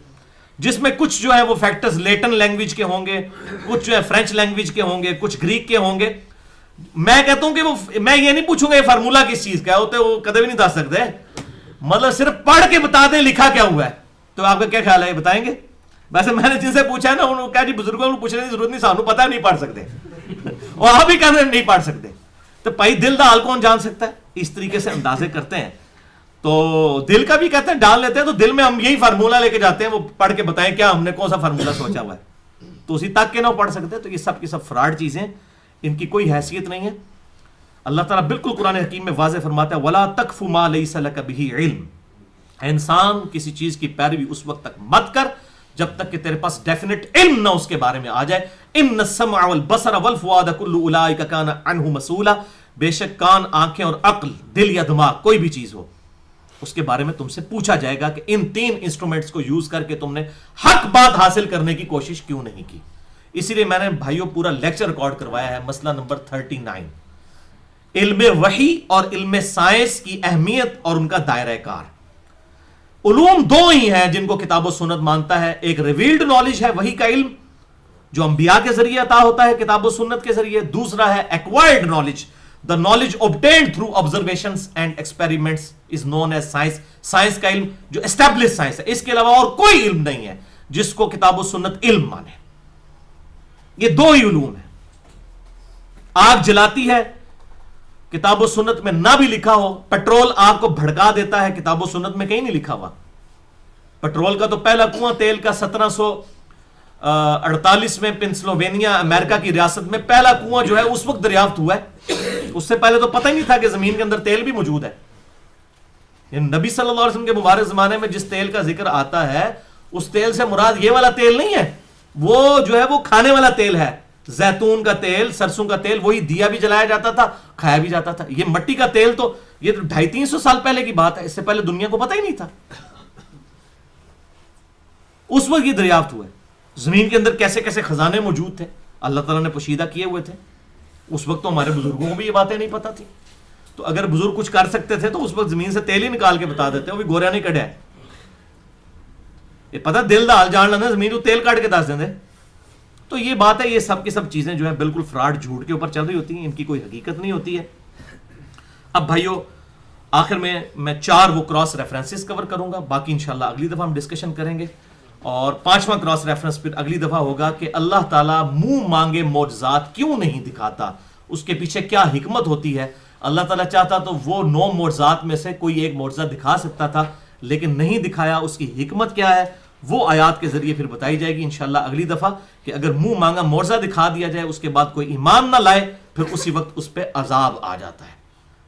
جس میں کچھ جو ہے وہ فیکٹرز لیٹن لینگویج کے ہوں گے, کچھ جو ہے فرینچ لینگویج کے ہوں گے, کچھ گریک کے ہوں گے. میں کہتا ہوں کہ وہ میں یہ نہیں پوچھوں گا یہ فارمولہ کس چیز کا ہوتا ہے, وہ کدے بھی نہیں بتا سکتے, مطلب صرف پڑھ کے بتا دیں لکھا کیا ہوا ہے. تو آپ کا کیا خیال ہے, یہ بتائیں گے؟ ویسے میں نے جن سے پوچھا ہے نا انہوں نے کہا جی بزرگوں کو پوچھنے کی ضرورت نہیں, سانو پتہ نہیں پڑھ سکتے, اور آپ بھی کہتے ہیں نہیں پڑھ سکتے. تو بھائی دل کا حال کون جان سکتا ہے؟ اس طریقے سے اندازے کرتے ہیں. تو دل کا بھی کہتے ہیں ڈال لیتے ہیں, تو دل میں ہم یہی فارمولہ لے کے جاتے ہیں, وہ پڑھ کے بتائیں کیا ہم نے کون سا فارمولہ سوچا ہوا ہے, تو اسی تک کے نہ پڑھ سکتے. تو یہ سب کی سب فراڈ چیزیں, ان کی کوئی حیثیت نہیں ہے. اللہ تعالیٰ بالکل قرآن حکیم میں واضح فرماتا ہے وَلَا تَقْفُ مَا لَيْسَ لَكَ بِهِ عِلْمٍ, انسان کسی چیز کی پیروی اس وقت تک مت کر جب تک کہ تیرے پاس ڈیفینٹ علم نہ اس کے بارے میں آ جائے. ان السمع والبصر والفؤاد كل اولئک کان عنہ مسئولا, بے شک کان, آنکھیں اور عقل, دل یا دماغ, کوئی بھی چیز ہو, اس کے بارے میں تم سے پوچھا جائے گا کہ ان 3 انسٹرومنٹس کو یوز کر کے تم نے حق بات حاصل کرنے کی کوشش کیوں نہیں کی. اسی لیے میں نے بھائیوں پورا لیکچر ریکارڈ کروایا ہے, مسئلہ نمبر 39, علم وحی اور علم سائنس کی اہمیت اور ان کا دائرہ کار. علوم 2 ہی ہیں جن کو کتاب و سنت مانتا ہے, ایک ریویلڈ نالج ہے وحی کا علم جو انبیاء کے ذریعے عطا ہوتا ہے کتاب و سنت کے ذریعے, دوسرا ہے acquired knowledge, the knowledge obtained through observations and experiments is known as science. Science کا علم جو established سائنس ہے, اس کے علاوہ اور کوئی علم نہیں ہے جس کو کتاب و سنت علم مانے. یہ 2 ہی علوم ہیں. آگ جلاتی ہے, کتاب و سنت میں نہ بھی لکھا ہو. پیٹرول آگ کو بھڑکا دیتا ہے, کتاب و سنت میں کہیں نہیں لکھا ہوا. پیٹرول کا تو پہلا کنواں تیل کا 1748 میں پنسلوینیا امریکہ کی ریاست میں پہلا کنواں جو ہے اس وقت دریافت ہوا ہے. اس سے پہلے تو پتہ ہی نہیں تھا کہ زمین کے اندر تیل بھی موجود ہے. نبی صلی اللہ علیہ وسلم کے مبارک زمانے میں جس تیل کا ذکر آتا ہے اس تیل سے مراد یہ والا تیل نہیں ہے, وہ جو ہے وہ کھانے والا تیل ہے, زیتون کا تیل, سرسوں کا تیل, وہی دیا بھی جلایا جاتا تھا, کھایا بھی جاتا تھا. یہ مٹی کا تیل تو یہ 250-300 سال پہلے کی بات ہے, اس سے پہلے دنیا کو پتہ ہی نہیں تھا. اس وقت یہ دریافت ہوا ہے. زمین کے اندر کیسے کیسے خزانے موجود تھے اللہ تعالیٰ نے پوشیدہ کیے ہوئے تھے. اس وقت تو ہمارے بزرگوں کو بھی یہ باتیں نہیں پتہ تھی. تو اگر بزرگ کچھ کر سکتے تھے تو اس وقت زمین سے تیل ہی نکال کے بتا دیتے, وہ بھی گوریا نہیں کڑیا ہے. یہ پتہ دل دا حال جان لینا, زمین تو تیل کاٹ کے دس دیں. تو یہ بات ہے, یہ سب کی سب چیزیں جو ہیں بالکل فراڈ جھوٹ کے اوپر چل رہی ہوتی ہیں, ان کی کوئی حقیقت نہیں ہوتی ہے. اب بھائیو آخر میں 4 وہ کراس ریفرنسز کور کروں گا, باقی انشاءاللہ اگلی دفعہ ہم ڈسکشن کریں گے. اور 5واں کراس ریفرنس پھر اگلی دفعہ ہوگا کہ اللہ تعالیٰ منہ مانگے معجزات کیوں نہیں دکھاتا, اس کے پیچھے کیا حکمت ہوتی ہے. اللہ تعالیٰ چاہتا تو وہ 9 معجزات میں سے کوئی ایک معجزہ دکھا سکتا تھا, لیکن نہیں دکھایا. اس کی حکمت کیا ہے وہ آیات کے ذریعے پھر بتائی جائے گی انشاءاللہ اگلی دفعہ, کہ اگر منہ مانگا معجزہ دکھا دیا جائے اس کے بعد کوئی ایمان نہ لائے پھر اسی وقت اس پہ عذاب آ جاتا ہے.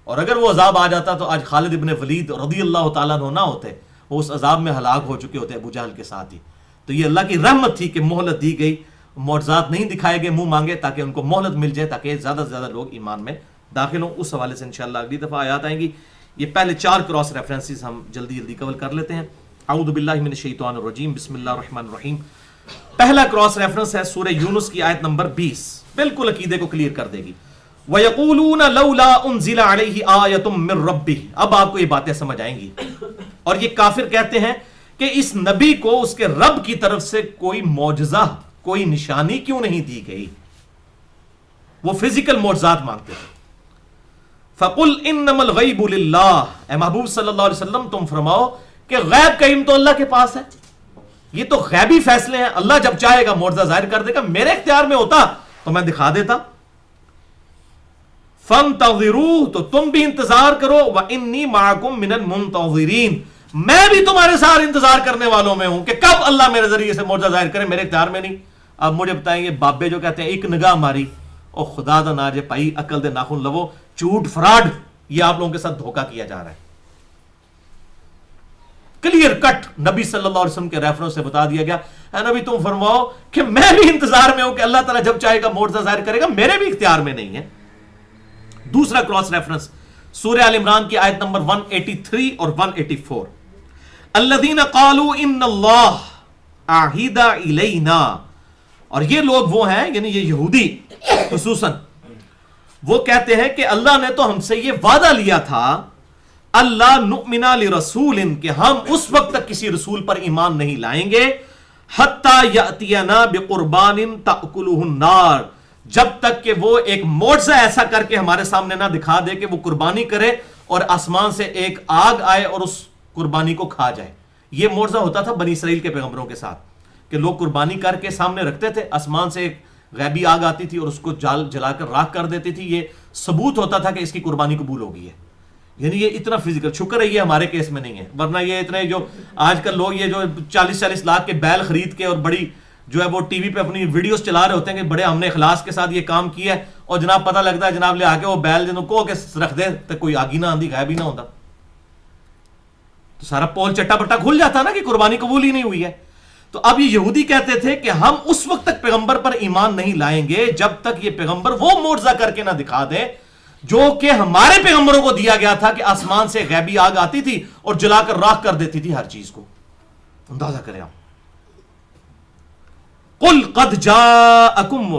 اور اگر وہ عذاب آ جاتا تو آج خالد ابن ولید رضی اللہ تعالیٰ عنہ نہ ہوتے, وہ اس عذاب میں ہلاک ہو چکے ہوتے ابو جہل کے ساتھ ہی. تو یہ اللہ کی رحمت تھی کہ مہلت دی گئی, معجزات نہیں دکھائے گئے منہ مانگے, تاکہ ان کو مہلت مل جائے, تاکہ زیادہ سے زیادہ لوگ ایمان میں داخل ہوں. اس حوالے سے انشاءاللہ اگلی دفعہ آیات آئیں گی. یہ پہلے 4 کراس ریفرنسز ہم جلدی کور کر لیتے ہیں. اعوذ باللہ من الشیطان الرجیم, بسم اللہ الرحمن الرحیم. پہلا کراس ریفرنس ہے سورہ یونس کی آیت نمبر 20, بالکل عقیدے کو کلیئر کر دے گی. وَيَقُولُونَ لَوْلَا أُنزِلَ عَلَيْهِ آیَةٌ مِّن رَبِّهِ. اب آپ کو یہ باتیں سمجھ آئیں گی. اور یہ کافر کہتے ہیں کہ اس نبی کو اس کے رب کی طرف سے کوئی معجزہ، کوئی نشانی کیوں نہیں دی گئی؟ وہ فزیکل معجزات مانگتے تھے. فَقُلْ إِنَّمَا الْغَيْبُ لِلَّهِ، اے محبوب صلی اللہ علیہ وسلم تم فرماؤ کہ غیب کا علم تو اللہ کے پاس ہے، یہ تو غیبی فیصلے ہیں، اللہ جب چاہے گا معجزہ ظاہر کر دے گا، میرے اختیار میں ہوتا تو میں دکھا دیتا. فَانْتَظِرُوا، تو تم بھی انتظار کرو، وَإِنِّي مَعَكُمْ مِنَ الْمُنْتَظِرِينَ، میں بھی تمہارے ساتھ انتظار کرنے والوں میں ہوں کہ کب اللہ میرے ذریعے سے معجزہ ظاہر کرے، میرے اختیار میں نہیں. اب مجھے بتائیں، یہ بابے جو کہتے ہیں ایک نگاہ ماری، او خدا دا ناجے پائی عقل دے ناخن لو، جھوٹ فراڈ، یہ آپ لوگوں کے ساتھ دھوکہ کیا جا رہا ہے. کلیئر کٹ نبی صلی اللہ علیہ وسلم کے ریفرنس سے بتا دیا گیا، اے نبی تم فرماؤ کہ میں بھی انتظار میں ہوں کہ اللہ تعالیٰ جب چاہے گا معجزہ ظاہر کرے گا، میرے بھی اختیار میں نہیں ہے. دوسرا کراس ریفرنس سورہ آل عمران کی آیت نمبر 183 اور 184، الذین قالوا ان اللہ عہد الینا، اور یہ لوگ وہ ہیں، یعنی یہ یہودی خصوصاً، وہ کہتے ہیں کہ اللہ نے تو ہم سے یہ وعدہ لیا تھا، اللہ نؤمن لرسول، کہ ہم اس وقت تک کسی رسول پر ایمان نہیں لائیں گے، حتی یأتینا بقربان تأکلہ النار، جب تک کہ وہ ایک معجزہ ایسا کر کے ہمارے سامنے نہ دکھا دے کہ وہ قربانی کرے اور آسمان سے ایک آگ آئے اور اس قربانی کو کھا جائے. یہ معجزہ ہوتا تھا بنی اسرائیل کے پیغمبروں کے ساتھ کہ لوگ قربانی کر کے سامنے رکھتے تھے، آسمان سے ایک غیبی آگ آتی تھی اور اس کو جلا کر راکھ کر دیتی تھی. یہ ثبوت ہوتا تھا کہ اس کی قربانی قبول ہو گئی ہے. یعنی یہ اتنا فزیکل، شکر ہے یہ ہمارے کیس میں نہیں ہے، ورنہ یہ اتنے جو آج کل لوگ یہ جو 40-40 لاکھ کے بیل خرید کے اور بڑی جو ہے وہ ٹی وی پہ اپنی ویڈیوز چلا رہے ہوتے ہیں کہ بڑے ہم نے اخلاص کے ساتھ یہ کام کیا ہے، اور جناب پتہ لگتا ہے جناب لے آ کے وہ بیل جنوں کو کے رکھ دے تو کوئی آگی نہ آندھی غائب ہی نہ ہوتا، تو سارا پول چٹا بٹا کھل جاتا نا کہ قربانی قبول ہی نہیں ہوئی ہے. تو اب یہ یہودی کہتے تھے کہ ہم اس وقت تک پیغمبر پر ایمان نہیں لائیں گے جب تک یہ پیغمبر وہ معجزہ کر کے نہ دکھا دے جو کہ ہمارے پیغمبروں کو دیا گیا تھا کہ آسمان سے غیبی آگ آتی تھی اور جلا کر راکھ کر دیتی تھی ہر چیز کو. اندازہ کریں آپ. قل قد جاءکم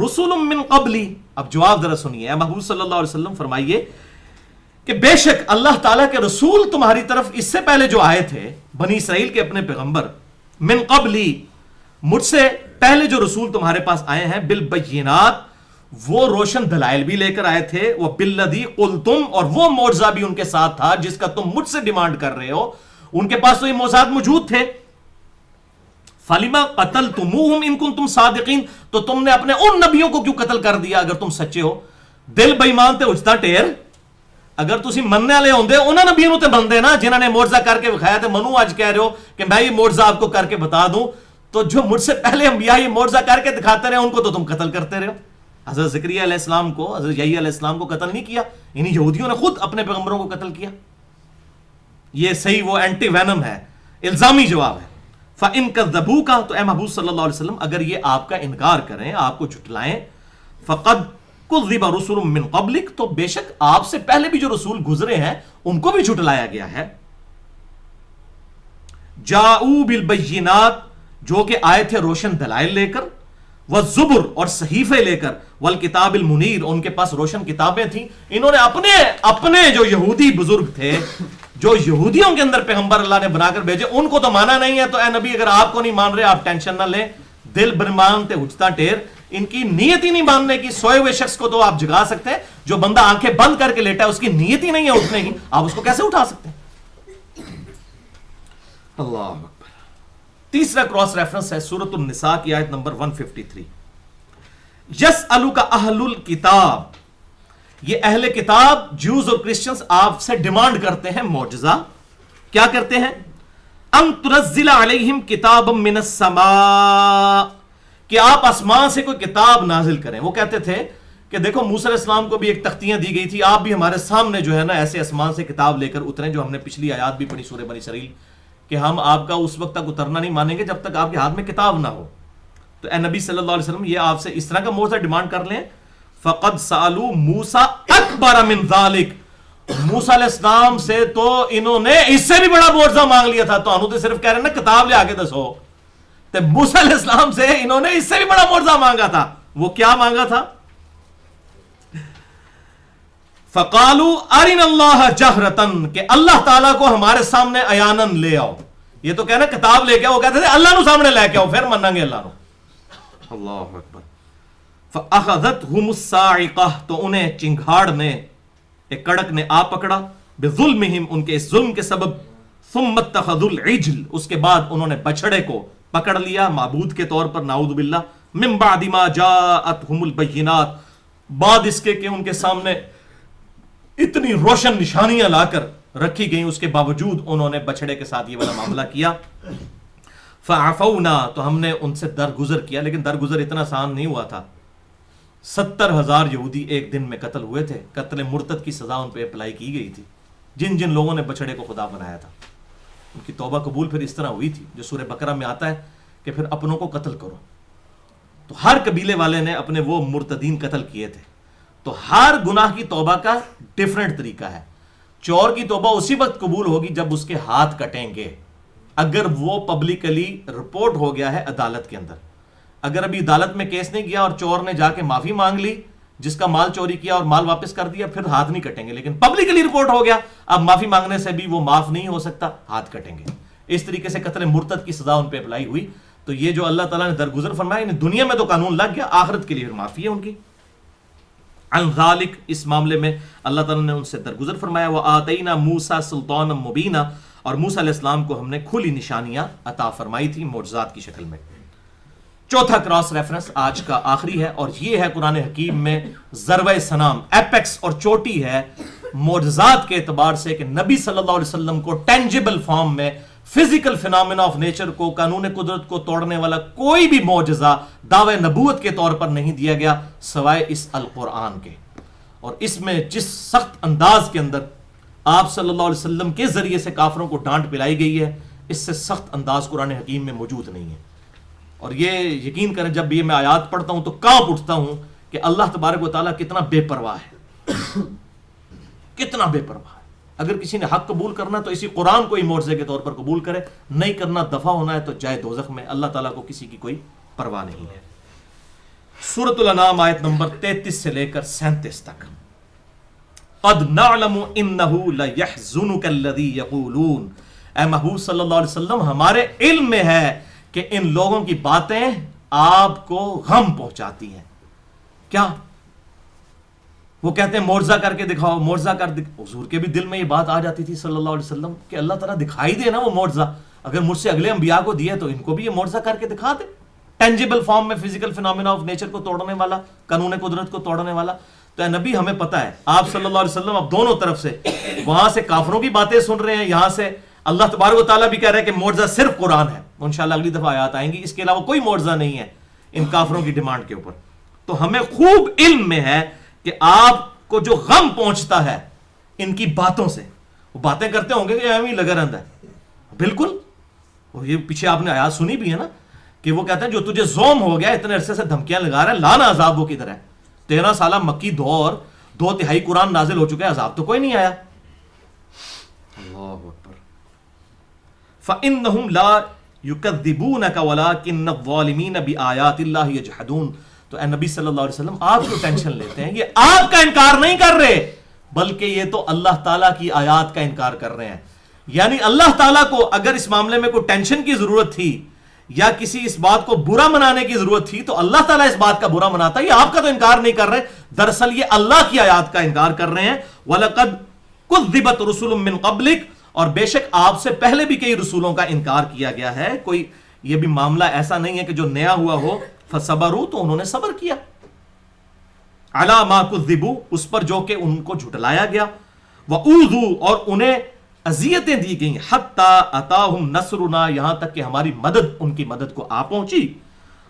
رسل من قبلی، اب جواب ذرا سنیے، اے محبوب صلی اللہ علیہ وسلم فرمائیے کہ بے شک اللہ تعالیٰ کے رسول تمہاری طرف اس سے پہلے جو آئے تھے، بنی اسرائیل کے اپنے پیغمبر، من قبلی، مجھ سے پہلے جو رسول تمہارے پاس آئے ہیں، بالبینات، وہ روشن دلائل بھی لے کر آئے تھے، وہ بالذی قلتم، اور وہ معجزہ بھی ان کے ساتھ تھا جس کا تم مجھ سے ڈیمانڈ کر رہے ہو. ان کے پاس تو یہ معجزات موجود تھے. فَلِمَا قَتَلْتُمُوهُمْ إِن كُنتُمْ صَادِقِينَ، تو تم نے اپنے ان نبیوں کو کیوں قتل کر دیا اگر تم سچے ہو؟ دل بے ایمان تے اجتا ٹیر، اگر تسی مننے والے ہوندے انہاں نبیوں تے بندے نا جنہاں نے معجزہ کر کے دکھایا تے منو اج کہہ رہے ہو کہ میں یہ معجزہ آپ کو کر کے بتا دوں، تو جو مجھ سے پہلے انبیاء یہ معجزہ کر کے دکھاتے رہے ان کو تو تم قتل کرتے رہے ہو. حضرت زکریا علیہ السلام کو، حضرت یحییٰ علیہ السلام کو قتل نہیں کیا، یعنی یہودیوں نے خود اپنے پیغمبروں کو قتل کیا. یہ صحیح وہ اینٹی وینم ہے، الزامی جواب ہے. فَإِن كَذَّبُوكَ، تو اے محبوب صلی اللہ علیہ وسلم اگر یہ آپ کا انکار کریں، آپ کو جھٹلائیں، فَقَدْ كُذِّبَ رُسُلٌ مِّن قَبْلِكَ، تو بے شک آپ سے پہلے بھی جو رسول گزرے ہیں ان کو بھی جھٹلایا گیا ہے. جَاءُوا بِالْبَيِّنَاتِ، جو کہ آئے تھے روشن دلائل لے کر، وَالزُّبُرْ، اور صحیفے لے کر، وَالْكِتَابِ الْمُنِيرِ، ان کے پاس روشن کتابیں تھیں. انہوں نے اپنے جو یہودی بزرگ تھے، جو یہودیوں کے اندر پیغمبر اللہ نے بنا کر بھیجے، ان کو تو مانا نہیں ہے. تو اے نبی اگر آپ کو نہیں مان رہے آپ ٹینشن نہ لیں، دل برمان تے اجتا ٹیر. ان کی نیت ہی نہیں ماننے کی. سوئے ہوئے شخص کو تو آپ جگا سکتے ہیں، جو بندہ آنکھیں بند کر کے لیٹا ہے اس کی نیت ہی نہیں ہے اٹھنے کی، آپ اس کو کیسے اٹھا سکتے ہیں؟ اللہ اکبر. تیسرا کراس ریفرنس ہے سورۃ النساء کی آیت نمبر 153. یسألک اہل الکتاب، یہ اہل کتاب جوز اور کرسچنز آپ سے ڈیمانڈ کرتے ہیں معجزہ. کیا کرتے ہیں؟ ان تنزل علیہم کتابا من السماء، کہ آپ آسمان سے کوئی کتاب نازل کریں. وہ کہتے تھے کہ دیکھو موسیٰ علیہ السلام کو بھی ایک تختیاں دی گئی تھی، آپ بھی ہمارے سامنے جو ہے نا ایسے آسمان سے کتاب لے کر اتریں، جو ہم نے پچھلی آیات بھی پڑھی سورہ بنی اسرائیل کہ ہم آپ کا اس وقت تک اترنا نہیں مانیں گے جب تک آپ کے ہاتھ میں کتاب نہ ہو. تو اے نبی صلی اللہ علیہ وسلم یہ آپ سے اس طرح کا معجزہ ڈیمانڈ کر لیں. فقد سالو موسیٰ اکبر من ذالک، موسیٰ علیہ السلام سے تو انہوں نے اس سے بھی بڑا معجزہ مانگ لیا تھا. تو انہوں تو صرف کہہ رہے ہیں نا کتاب لے آگے دسو، تو موسیٰ علیہ السلام سے انہوں نے اس سے بھی بڑا معجزہ مانگا تھا. وہ کیا مانگا تھا؟ فقالوا ارنا اللہ جہرتن، کہ اللہ تعالیٰ کو ہمارے سامنے عیانن لے آؤ. یہ تو کہنا کتاب لے کے آؤ، وہ کہتے تھے اللہ نو سامنے لے کے آؤ پھر منیں گے اللہ نو. اللہ اکبر. فاخذتهم الصاعقہ، تو انہیں چنگھاڑ نے، ایک کڑک نے آ پکڑا، بظلمہم، ان کے اس ظلم کے سبب، ثم اتخذوا العجل، اس کے بعد انہوں نے بچڑے کو پکڑ لیا معبود کے طور پر، نعوذ باللہ، من بعد ما جاءتهم البینات، بعد اس کے کہ ان کے سامنے اتنی روشن نشانیاں لا کر رکھی گئیں، اس کے باوجود انہوں نے بچڑے کے ساتھ یہ والا معاملہ کیا. فعفونا، تو ہم نے ان سے درگزر کیا، لیکن درگزر اتنا آسان نہیں ہوا تھا. 70,000 یہودی ایک دن میں قتل ہوئے تھے. قتل مرتد کی سزا ان پہ اپلائی کی گئی تھی جن جن لوگوں نے بچڑے کو خدا بنایا تھا. ان کی توبہ قبول پھر اس طرح ہوئی تھی جو سورہ بقرہ میں آتا ہے کہ پھر اپنوں کو قتل کرو. تو ہر قبیلے والے نے اپنے وہ مرتدین قتل کیے تھے. تو ہر گناہ کی توبہ کا ڈیفرنٹ طریقہ ہے. چور کی توبہ اسی وقت قبول ہوگی جب اس کے ہاتھ کٹیں گے، اگر وہ پبلکلی رپورٹ ہو گیا ہے عدالت کے اندر. اگر ابھی عدالت میں کیس نہیں گیا اور چور نے جا کے معافی مانگ لی، جس کا مال چوری کیا اور مال واپس کر دیا، پھر ہاتھ نہیں کٹیں گے. لیکن پبلکلی رپورٹ ہو گیا، اب معافی مانگنے سے بھی وہ معاف نہیں ہو سکتا، ہاتھ کٹیں گے. اس طریقے سے قتل مرتد کی سزا ان پہ اپلائی ہوئی. تو یہ جو اللہ تعالیٰ نے درگزر فرمایا، یعنی دنیا میں تو قانون لگ گیا، آخرت کے لیے پھر معافی ہے ان کی. عن ذالک، اس معاملے میں اللہ تعالیٰ نے ان سے درگزر فرمایا. وآتینا موسیٰ سلطانا مبینا، اور موسیٰ علیہ السلام کو ہم نے کھلی نشانیاں عطا فرمائی تھی معجزات کی شکل میں. چوتھا کراس ریفرنس آج کا آخری ہے، اور یہ ہے قرآن حکیم میں ضربہ سنام، ایپیکس اور چوٹی ہے معجزات کے اعتبار سے، کہ نبی صلی اللہ علیہ وسلم کو ٹینجیبل فارم میں، فزیکل فینامنا آف نیچر کو، قانون قدرت کو توڑنے والا کوئی بھی معجزہ دعوی نبوت کے طور پر نہیں دیا گیا سوائے اس القرآن کے. اور اس میں جس سخت انداز کے اندر آپ صلی اللہ علیہ وسلم کے ذریعے سے کافروں کو ڈانٹ پلائی گئی ہے، اس سے سخت انداز قرآن حکیم میں موجود نہیں ہے. اور یہ یقین کریں جب یہ میں آیات پڑھتا ہوں تو کانپ اٹھتا ہوں کہ اللہ تبارک و تعالیٰ کتنا بے پرواہ ہے، کتنا بے پرواہ ہے. اگر کسی نے حق قبول کرنا تو اسی قرآن کو ہی معجزے کے طور پر قبول کرے، نہیں کرنا دفع ہونا ہے تو جائے دوزخ میں. اللہ تعالیٰ کو کسی کی کوئی پرواہ نہیں ہے. سورۃ الانعام آیت نمبر 33 سے لے کر 37 تک. قد نعلم انہ لیحزنک الذی یقولون، اے محبوب صلی اللہ علیہ وسلم، ہمارے علم میں ہے کہ ان لوگوں کی باتیں آپ کو غم پہنچاتی ہیں. کیا؟ وہ کہتے ہیں معجزہ کر کے دکھاؤ، معجزہ حضور کے بھی دل میں یہ بات آ جاتی تھی صلی اللہ علیہ وسلم کہ اللہ تعالیٰ دکھائی دے نا وہ معجزہ. اگر مجھ سے اگلے انبیاء کو دیے تو ان کو بھی یہ معجزہ کر کے دکھا دے، ٹینجیبل فارم میں، فزیکل فینامنا آف نیچر کو توڑنے والا، قانون قدرت کو توڑنے والا. تو اے نبی ہمیں پتہ ہے آپ صلی اللہ علیہ وسلم اب دونوں طرف سے، وہاں سے کافروں کی باتیں سن رہے ہیں، یہاں سے اللہ تبارک و تعالیٰ بھی کہہ رہے ہیں کہ معجزہ صرف قرآن ہے. انشاءاللہ اگلی دفعہ آیات آئیں گی، اس کے علاوہ کوئی معجزہ نہیں ہے ان کافروں کی ڈیمانڈ کے اوپر. تو ہمیں خوب علم میں ہے کہ آپ کو جو غم پہنچتا ہے ان کی باتوں سے، وہ باتیں کرتے ہوں گے کہ ایویں لگا رہتا ہے. بالکل، اور یہ پیچھے آپ نے آیات سنی بھی ہے نا کہ وہ کہتے ہیں جو تجھے زوم ہو گیا، اتنے عرصے سے دھمکیاں لگا رہا ہے، لانا عذاب وہ کدھر ہے. 13 سالہ مکی دور، 2/3 قرآن نازل ہو چکا ہے، عذاب تو کوئی نہیں آیا. اللہ اکبر. فَإِنَّهُمْ لَا يُكَذِّبُونَكَ وَلَكِنَّ الظَّالِمِينَ بِآيَاتِ اللَّهِ يَجْحَدُونَ. تو اے نبی صلی اللہ علیہ وسلم آپ کو ٹینشن لیتے ہیں، یہ آپ کا انکار نہیں کر رہے بلکہ یہ تو اللہ تعالیٰ کی آیات کا انکار کر رہے ہیں. یعنی اللہ تعالیٰ کو اگر اس معاملے میں کوئی ٹینشن کی ضرورت تھی یا کسی اس بات کو برا منانے کی ضرورت تھی تو اللہ تعالیٰ اس بات کا برا مناتا. یہ آپ کا تو انکار نہیں کر رہے، دراصل یہ اللہ کی آیات کا انکار کر رہے ہیں. وَلَقَدْ كُذِّبَتْ رُسُلٌ مِّن قَبْلِكَ، اور بے شک آپ سے پہلے بھی کئی رسولوں کا انکار کیا گیا ہے. کوئی یہ بھی معاملہ ایسا نہیں ہے کہ جو نیا ہوا ہو. فَصَبَرُوا، تو انہوں نے صبر کیا، عَلَى مَا كُذِّبُوا، اس پر جو کہ ان کو جھٹلایا گیا. وَأُوذُوا، اور انہیں اذیتیں دی گئیں. حَتَّى أَتَاهُمْ نَصْرُنَا، یہاں تک کہ ہماری مدد ان کی مدد کو آ پہنچی.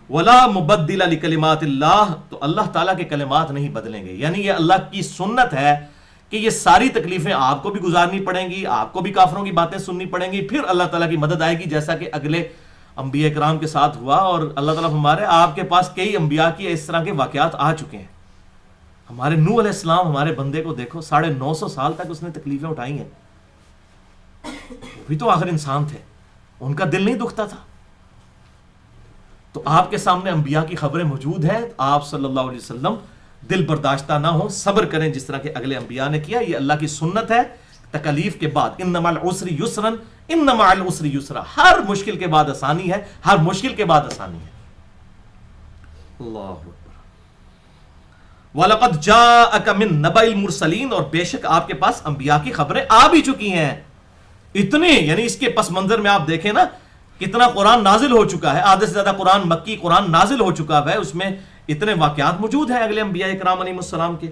وَلَا مُبَدِّلَ لِكَلِمَاتِ اللَّهِ، تو اللہ تعالیٰ کے کلمات نہیں بدلیں گے. یعنی یہ اللہ کی سنت ہے کہ یہ ساری تکلیفیں آپ کو بھی گزارنی پڑیں گی، آپ کو بھی کافروں کی باتیں سننی پڑیں گی، پھر اللہ تعالیٰ کی مدد آئے گی، جیسا کہ اگلے انبیاء کرام کے ساتھ ہوا. اور اللہ تعالیٰ ہمارے آپ کے پاس کئی انبیاء کی اس طرح کے واقعات آ چکے ہیں. ہمارے نوح علیہ السلام، ہمارے بندے کو دیکھو، 950 سال تک اس نے تکلیفیں اٹھائی ہیں. وہ بھی تو آخر انسان تھے، ان کا دل نہیں دکھتا تھا. تو آپ کے سامنے انبیاء کی خبریں موجود ہیں، آپ صلی اللہ علیہ وسلم دل برداشتہ نہ ہو، صبر کریں جس طرح کہ اگلے انبیاء نے کیا. یہ اللہ کی سنت ہے، تکلیف کے بعد ان مع العسر یسرا ان مع العسر یسرا، ہر مشکل کے بعد آسانی ہے، ہر مشکل کے بعد آسانی ہے. اللہ اکبر. وَلَقَدْ جَاءَكَ مِن نَبَإِ الْمُرْسَلِينَ، اور بے شک آپ کے پاس انبیاء کی خبریں آ بھی چکی ہیں. اتنے، یعنی اس کے پس منظر میں آپ دیکھیں نا کتنا قرآن نازل ہو چکا ہے، آدھے سے زیادہ قرآن مکی قرآن نازل ہو چکا ہے، اس میں اتنے واقعات موجود ہیں اگلے انبیاء اکرام علیہ السلام کے.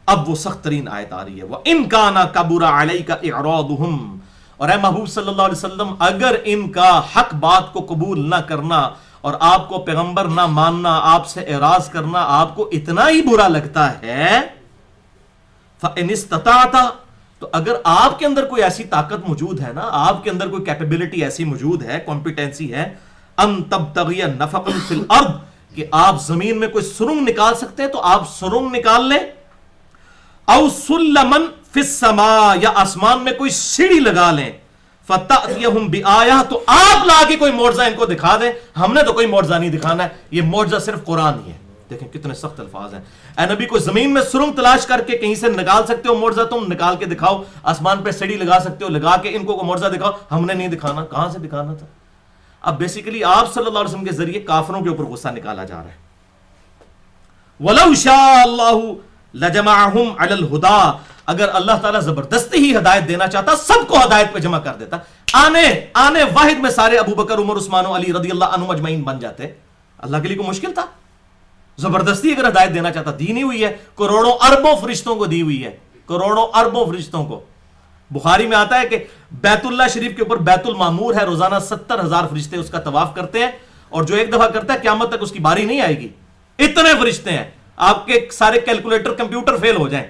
اب وہ سخت ترین آیت آ رہی ہے، وَإِن كَانَ كَبُرَ عَلَيْكَ إِعْرَاضُهُمْ، اور اے محبوب صلی اللہ علیہ وسلم اگر ان کا حق بات کو قبول نہ کرنا اور آپ کو پیغمبر نہ ماننا، آپ سے اعراض کرنا آپ کو اتنا ہی برا لگتا ہے، فَإِنِ اسْتَطَعْتَ، تو اگر آپ کے اندر کوئی ایسی طاقت موجود ہے نا، آپ کے اندر کوئی کیپیبلٹی ایسی موجود ہے، کمپیٹنسی ہے، ان تبتغی نفقا فی الارض، کہ آپ زمین میں کوئی سرنگ نکال سکتے ہیں تو آپ سرنگ نکال لیں، او سلمن فی السماء، یا آسمان میں کوئی سیڑھی لگا لیں، فتأتیہم بآیہ، تو آپ لا کے کوئی معجزہ ان کو دکھا دیں. ہم نے تو کوئی معجزہ نہیں دکھانا ہے، یہ معجزہ صرف قرآن ہی ہے. دیکھیں کتنے سخت الفاظ ہیں. اے نبی کوئی زمین میں سرنگ تلاش کر کے کہیں سے نکال سکتے ہو معجزہ، تم نکال کے دکھاؤ. آسمان پہ سیڑھی لگا سکتے ہو، لگا کے ان کو کوئی معجزہ دکھاؤ. ہم نے نہیں دکھانا، کہاں سے دکھانا تھا؟ اب بیسیکلی آپ صلی اللہ علیہ وسلم کے ذریعے کافروں کے اوپر غصہ نکالا جا رہا ہے. وَلَوْ شَاءَ اللَّهُ لَجَمَعَهُمْ عَلَى الْهُدَى، اگر اللہ تعالیٰ زبردستی ہی ہدایت دینا چاہتا سب کو ہدایت پہ جمع کر دیتا، آنے واحد میں سارے ابو بکر عمر عثمان و علی رضی اللہ عنہم اجمعین بن جاتے. اللہ کے لیے کوئی مشکل تھا؟ زبردستی اگر ہدایت دینا چاہتا، دی نہیں ہوئی ہے، کروڑوں اربوں فرشتوں کو دی ہوئی ہے، کروڑوں اربوں فرشتوں کو. بخاری میں آتا ہے کہ بیت اللہ شریف کے اوپر بیت المعمور ہے، روزانہ 70,000 فرشتے اس کا طواف کرتے ہیں، اور جو ایک دفعہ کرتا ہے قیامت تک اس کی باری نہیں آئے گی. اتنے فرشتے ہیں، آپ کے سارے کیلکولیٹر کمپیوٹر فیل ہو جائیں،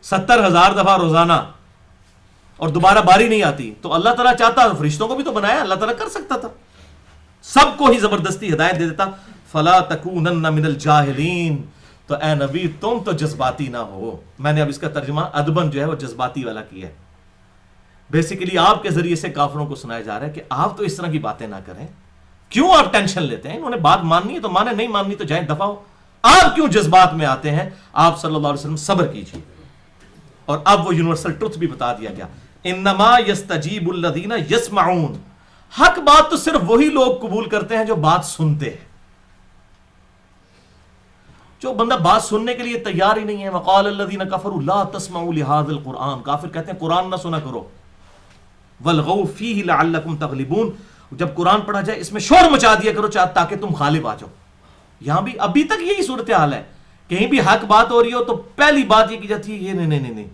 70,000 دفعہ روزانہ، اور دوبارہ باری نہیں آتی. تو اللہ تعالیٰ چاہتا، فرشتوں کو بھی تو بنایا، اللہ تعالیٰ کر سکتا تھا، سب کو ہی زبردستی ہدایت دے دیتا. فلا تکونن من الجاہلین، تو اے نبی تم تو جذباتی نہ ہو. میں نے اب اس کا ترجمہ ادبن جو ہے وہ جذباتی والا کیا ہے. بیسیکلی آپ کے ذریعے سے کافروں کو سنایا جا رہا ہے کہ آپ تو اس طرح کی باتیں نہ کریں. کیوں آپ ٹینشن لیتے ہیں؟ انہوں نے بات ماننی ہے تو مانے، نہیں ماننی تو جائیں دفع ہو. آپ کیوں جذبات میں آتے ہیں؟ آپ صلی اللہ علیہ وسلم صبر کیجیے. اور اب وہ یونیورسل ٹروتھ بھی بتا دیا گیا، انما یستجیب الذین یسمعون، حق بات تو صرف وہی لوگ قبول کرتے ہیں جو بات سنتے ہیں. جو بندہ بات سننے کے لیے تیار ہی نہیں ہے، وقال الذین کفروا لا تسمعوا لهذا القرآن، کافر کہتے ہیں قرآن نہ سنا کرو، والغوا فیہ لعلکم تغلبون، جب قرآن پڑھا جائے اس میں شور مچا دیا کرو تاکہ تم غالب آ جاؤ. یہاں بھی ابھی تک یہی صورتحال ہے، کہیں بھی حق بات ہو رہی ہو تو پہلی بات یہ کی جاتی ہے، یہ نہیں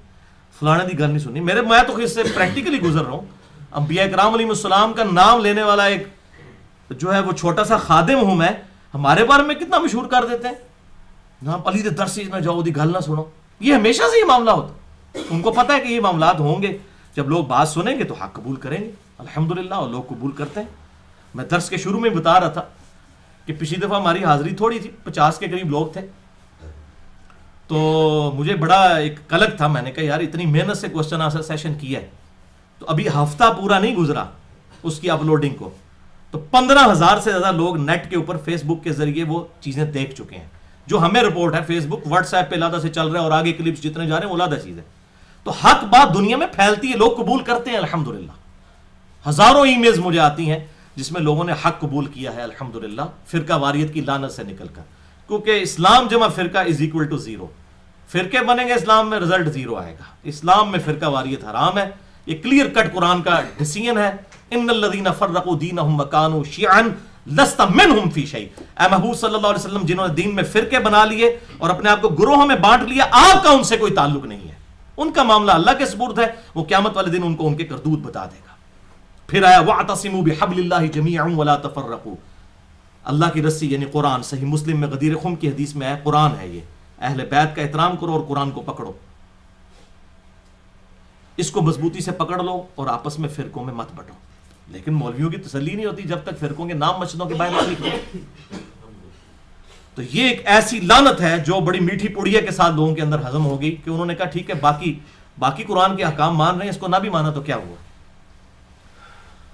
فلانے دی گل نہیں سنی. میں تو اس سے پریکٹیکلی گزر رہا ہوں. انبیاء کرام علیہ السلام کا نام لینے والا ایک جو ہے وہ چھوٹا سا خادم ہوں میں، ہمارے بارے میں کتنا مشہور کر دیتے ہیں، جناب علی دے درس نہ جاؤ، دی گل نہ سنو. یہ ہمیشہ سے یہ معاملہ ہوتا، ان کو پتہ ہے کہ یہ معاملات ہوں گے. جب لوگ بات سنیں گے تو حق قبول کریں گے، الحمدللہ، اور لوگ قبول کرتے ہیں. میں درس کے شروع میں بتا رہا تھا کہ پچھلی دفعہ ہماری حاضری تھوڑی تھی، 50 کے قریب لوگ تھے، تو مجھے بڑا ایک کلک تھا. میں نے کہا یار اتنی محنت سے کوسچن آنسر سیشن کیا ہے، تو ابھی ہفتہ پورا نہیں گزرا اس کی اپلوڈنگ کو، تو 15,000 سے زیادہ لوگ نیٹ کے اوپر فیس بک کے ذریعے وہ چیزیں دیکھ چکے ہیں. جو ہمیں رپورٹ ہے فیس بک واٹس ایپ پہ علیحدہ سے چل رہا ہے، اور آگے کلپس جتنے جا رہے ہیں وہ علیحدہ چیز ہے. تو حق بات دنیا میں پھیلتی ہے، لوگ قبول کرتے ہیں الحمدللہ. ہزاروں ای میلز مجھے آتی ہیں جس میں لوگوں نے حق قبول کیا ہے الحمدللہ، فرقہ واریت کی لعنت سے نکل کر. کیونکہ اسلام جمع فرقہ از اکول ٹو 0. فرقے بنیں گے اسلام میں، رزلٹ 0 آئے گا. اسلام میں فرقہ واریت حرام ہے، یہ کلیئر کٹ قرآن کا ڈیسیژن ہے. ان الذین فرقوا دینہم وکانوا شیعا لست منہم فی شیء. اے محبوب صلی اللہ علیہ وسلم جنہوں نے دین میں فرقے بنا لیے اور اپنے آپ کو گروہوں میں بانٹ لیا، آپ کا ان سے کوئی تعلق نہیں ہے. ان کا معاملہ اللہ کے سپرد ہے، وہ قیامت والے دن ان کو ان کے کردوت بتا دے گا. پھر آیا وَاعْتَصِمُوا بِحَبْلِ اللَّهِ جَمِيعًا وَلَا تَفَرَّقُوا. اللہ کی رسی یعنی قرآن، صحیح مسلم میں غدیر خم کی حدیث میں ہے قرآن ہے یہ. اہل بیت کا احترام کرو اور قرآن کو پکڑو، اس کو مضبوطی سے پکڑ لو اور آپس میں فرقوں میں مت بٹو. لیکن مولویوں کی تسلی نہیں ہوتی جب تک فرقوں کے نام مسجدوں کے باہر نہ لکھو. تو یہ ایک ایسی لعنت ہے جو بڑی میٹھی پڑیا کے ساتھ لوگوں کے اندر ہضم ہو گئی کہ انہوں نے کہا ٹھیک ہے باقی قرآن کے احکام مان رہے ہیں، اس کو نہ بھی مانا تو کیا ہوا.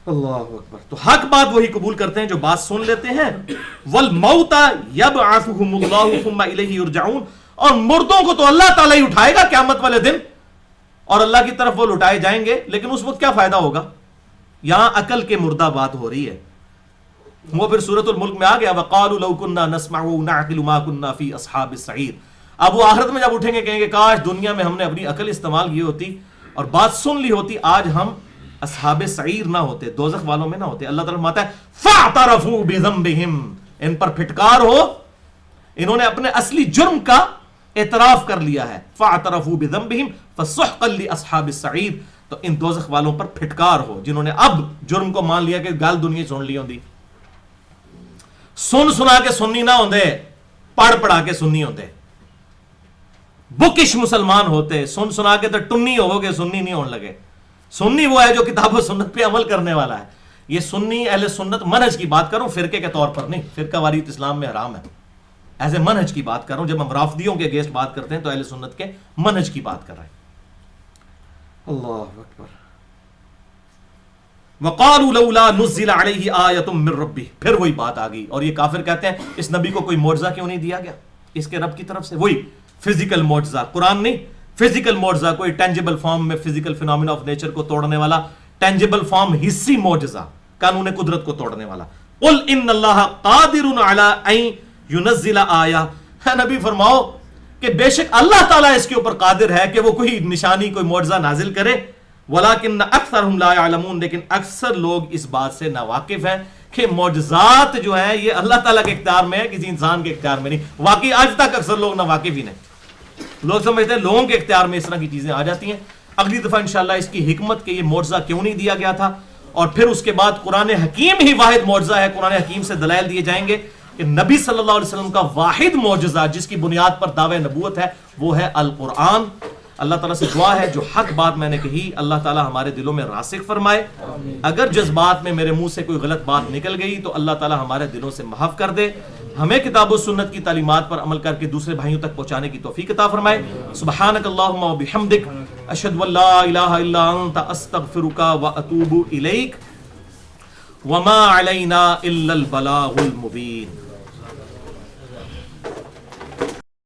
اللہ اکبر. تو حق بات وہی قبول کرتے ہیں جو بات سن لیتے ہیں. والموتى يبعثهم الله ثم الیہ یرجعون. اور مردوں کو تو اللہ تعالیٰ ہی اٹھائے گا قیامت والے دن، اور اللہ کی طرف وہ لٹائے جائیں گے. لیکن اس وقت کیا فائدہ ہوگا؟ یہاں عقل کے مردہ بات ہو رہی ہے. وہ پھر سورۃ الملک میں آ گیا وَقَالُوا لَوْ كُنَّا نَسْمَعُ وَنَعْقِلُ مَا كُنَّا فِي أَصْحَابِ السَّعِيرِ. اب وہ آخرت میں جب اٹھیں گے کہیں گے کاش دنیا میں ہم نے اپنی عقل استعمال کی ہوتی اور بات سن لی ہوتی، آج ہم اصحاب سعیر نہ ہوتے، دوزخ والوں میں نہ ہوتے. اللہ تعالیٰ فرماتا ہے فَاعْتَرَفُوا بِذَنبِهِمْ، ان پر پھٹکار ہو، انہوں نے اپنے اصلی جرم کا اعتراف کر لیا ہے. فَاعْتَرَفُوا بِذَنبِهِمْ فَسُحْقًا لِأَصْحَابِ السَّعِيرِ، تو ان دوزخ والوں پر پھٹکار ہو جنہوں نے اب جرم کو مان لیا کہ گل دنیا سن لی ہوندی. سن سنا کے سننی نہ ہوندے، پڑھ پڑھا کے سننی ہوندے. بکش مسلمان ہوتے، سن سنا کے تو ٹنی ہو گے، سنی نہیں ہون لگے. سنی وہ ہے جو کتاب و سنت پہ عمل کرنے والا ہے. یہ سنی اہل سنت منہج کی بات کروں، فرقے کے طور پر نہیں. فرقہ واریت اسلام میں حرام ہے. ایز اے منہج کی بات کر رہا ہوں. جب ہم رافضیوں کے اگینسٹ بات کرتے ہیں تو اہل سنت کے منہج کی بات کر رہے ہیں. اللہ اکبر. وَقَالُوا لَوْلَا نُزِّلَ عَلَيْهِ آیَةٌ مِّن رَبِّهِ. پھر وہی بات آ گئی اور یہ کافر کہتے ہیں اس نبی کو کوئی معجزہ کیوں نہیں دیا گیا اس کے رب کی طرف سے. وہی فزیکل معجزہ، قرآن نہیں، فزیکل معجزہ، کوئی ٹینجیبل فارم میں فزیکل فینومینا آف نیچر کو توڑنے والا، ٹینجیبل فارم حصی معجزہ، قانون قدرت کو توڑنے والا. قُلْ إِنَّ اللَّهَ قَادِرٌ عَلَىٰ أَن يُنَزِّلَ آیَةً. نبی فرماؤ کہ بے شک اللہ تعالیٰ اس کے اوپر قادر ہے کہ وہ کوئی نشانی، کوئی معجزہ نازل کرے. وَلَٰكِنَّ أَكْثَرَهُمْ لَا يَعْلَمُونَ، لیکن اکثر لوگ اس بات سے ناواقف ہیں کہ معجزات جو ہیں یہ اللہ تعالیٰ کے اختیار میں ہے، کسی انسان کے اختیار میں نہیں. واقعی آج تک اکثر لوگ ناواقف ہی نہیں. لوگ سمجھتے ہیں لوگوں کے اختیار میں اس طرح کی چیزیں آ جاتی ہیں. اگلی دفعہ انشاءاللہ اس کی حکمت کہ یہ معجزہ کیوں نہیں دیا گیا تھا، اور پھر اس کے بعد قرآن حکیم ہی واحد معجزہ ہے. قرآن حکیم سے دلائل دیے جائیں گے کہ نبی صلی اللہ علیہ وسلم کا واحد معجزہ جس کی بنیاد پر دعوی نبوت ہے وہ ہے القرآن. اللہ تعالیٰ سے دعا ہے جو حق بات میں نے کہی اللہ تعالیٰ ہمارے دلوں میں راسخ فرمائے. اگر جذبات میں میرے منہ سے کوئی غلط بات نکل گئی تو اللہ تعالیٰ ہمارے دلوں سے محو کر دے. ہمیں کتاب و سنت کی تعلیمات پر عمل کر کے دوسرے بھائیوں تک پہنچانے کی توفیق عطا فرمائے. سبحانک اللہم و بحمدک، اشہد ان لا الہ الا انت، استغفرک و اتوب الیک، وما علینا الا البلاغ المبین.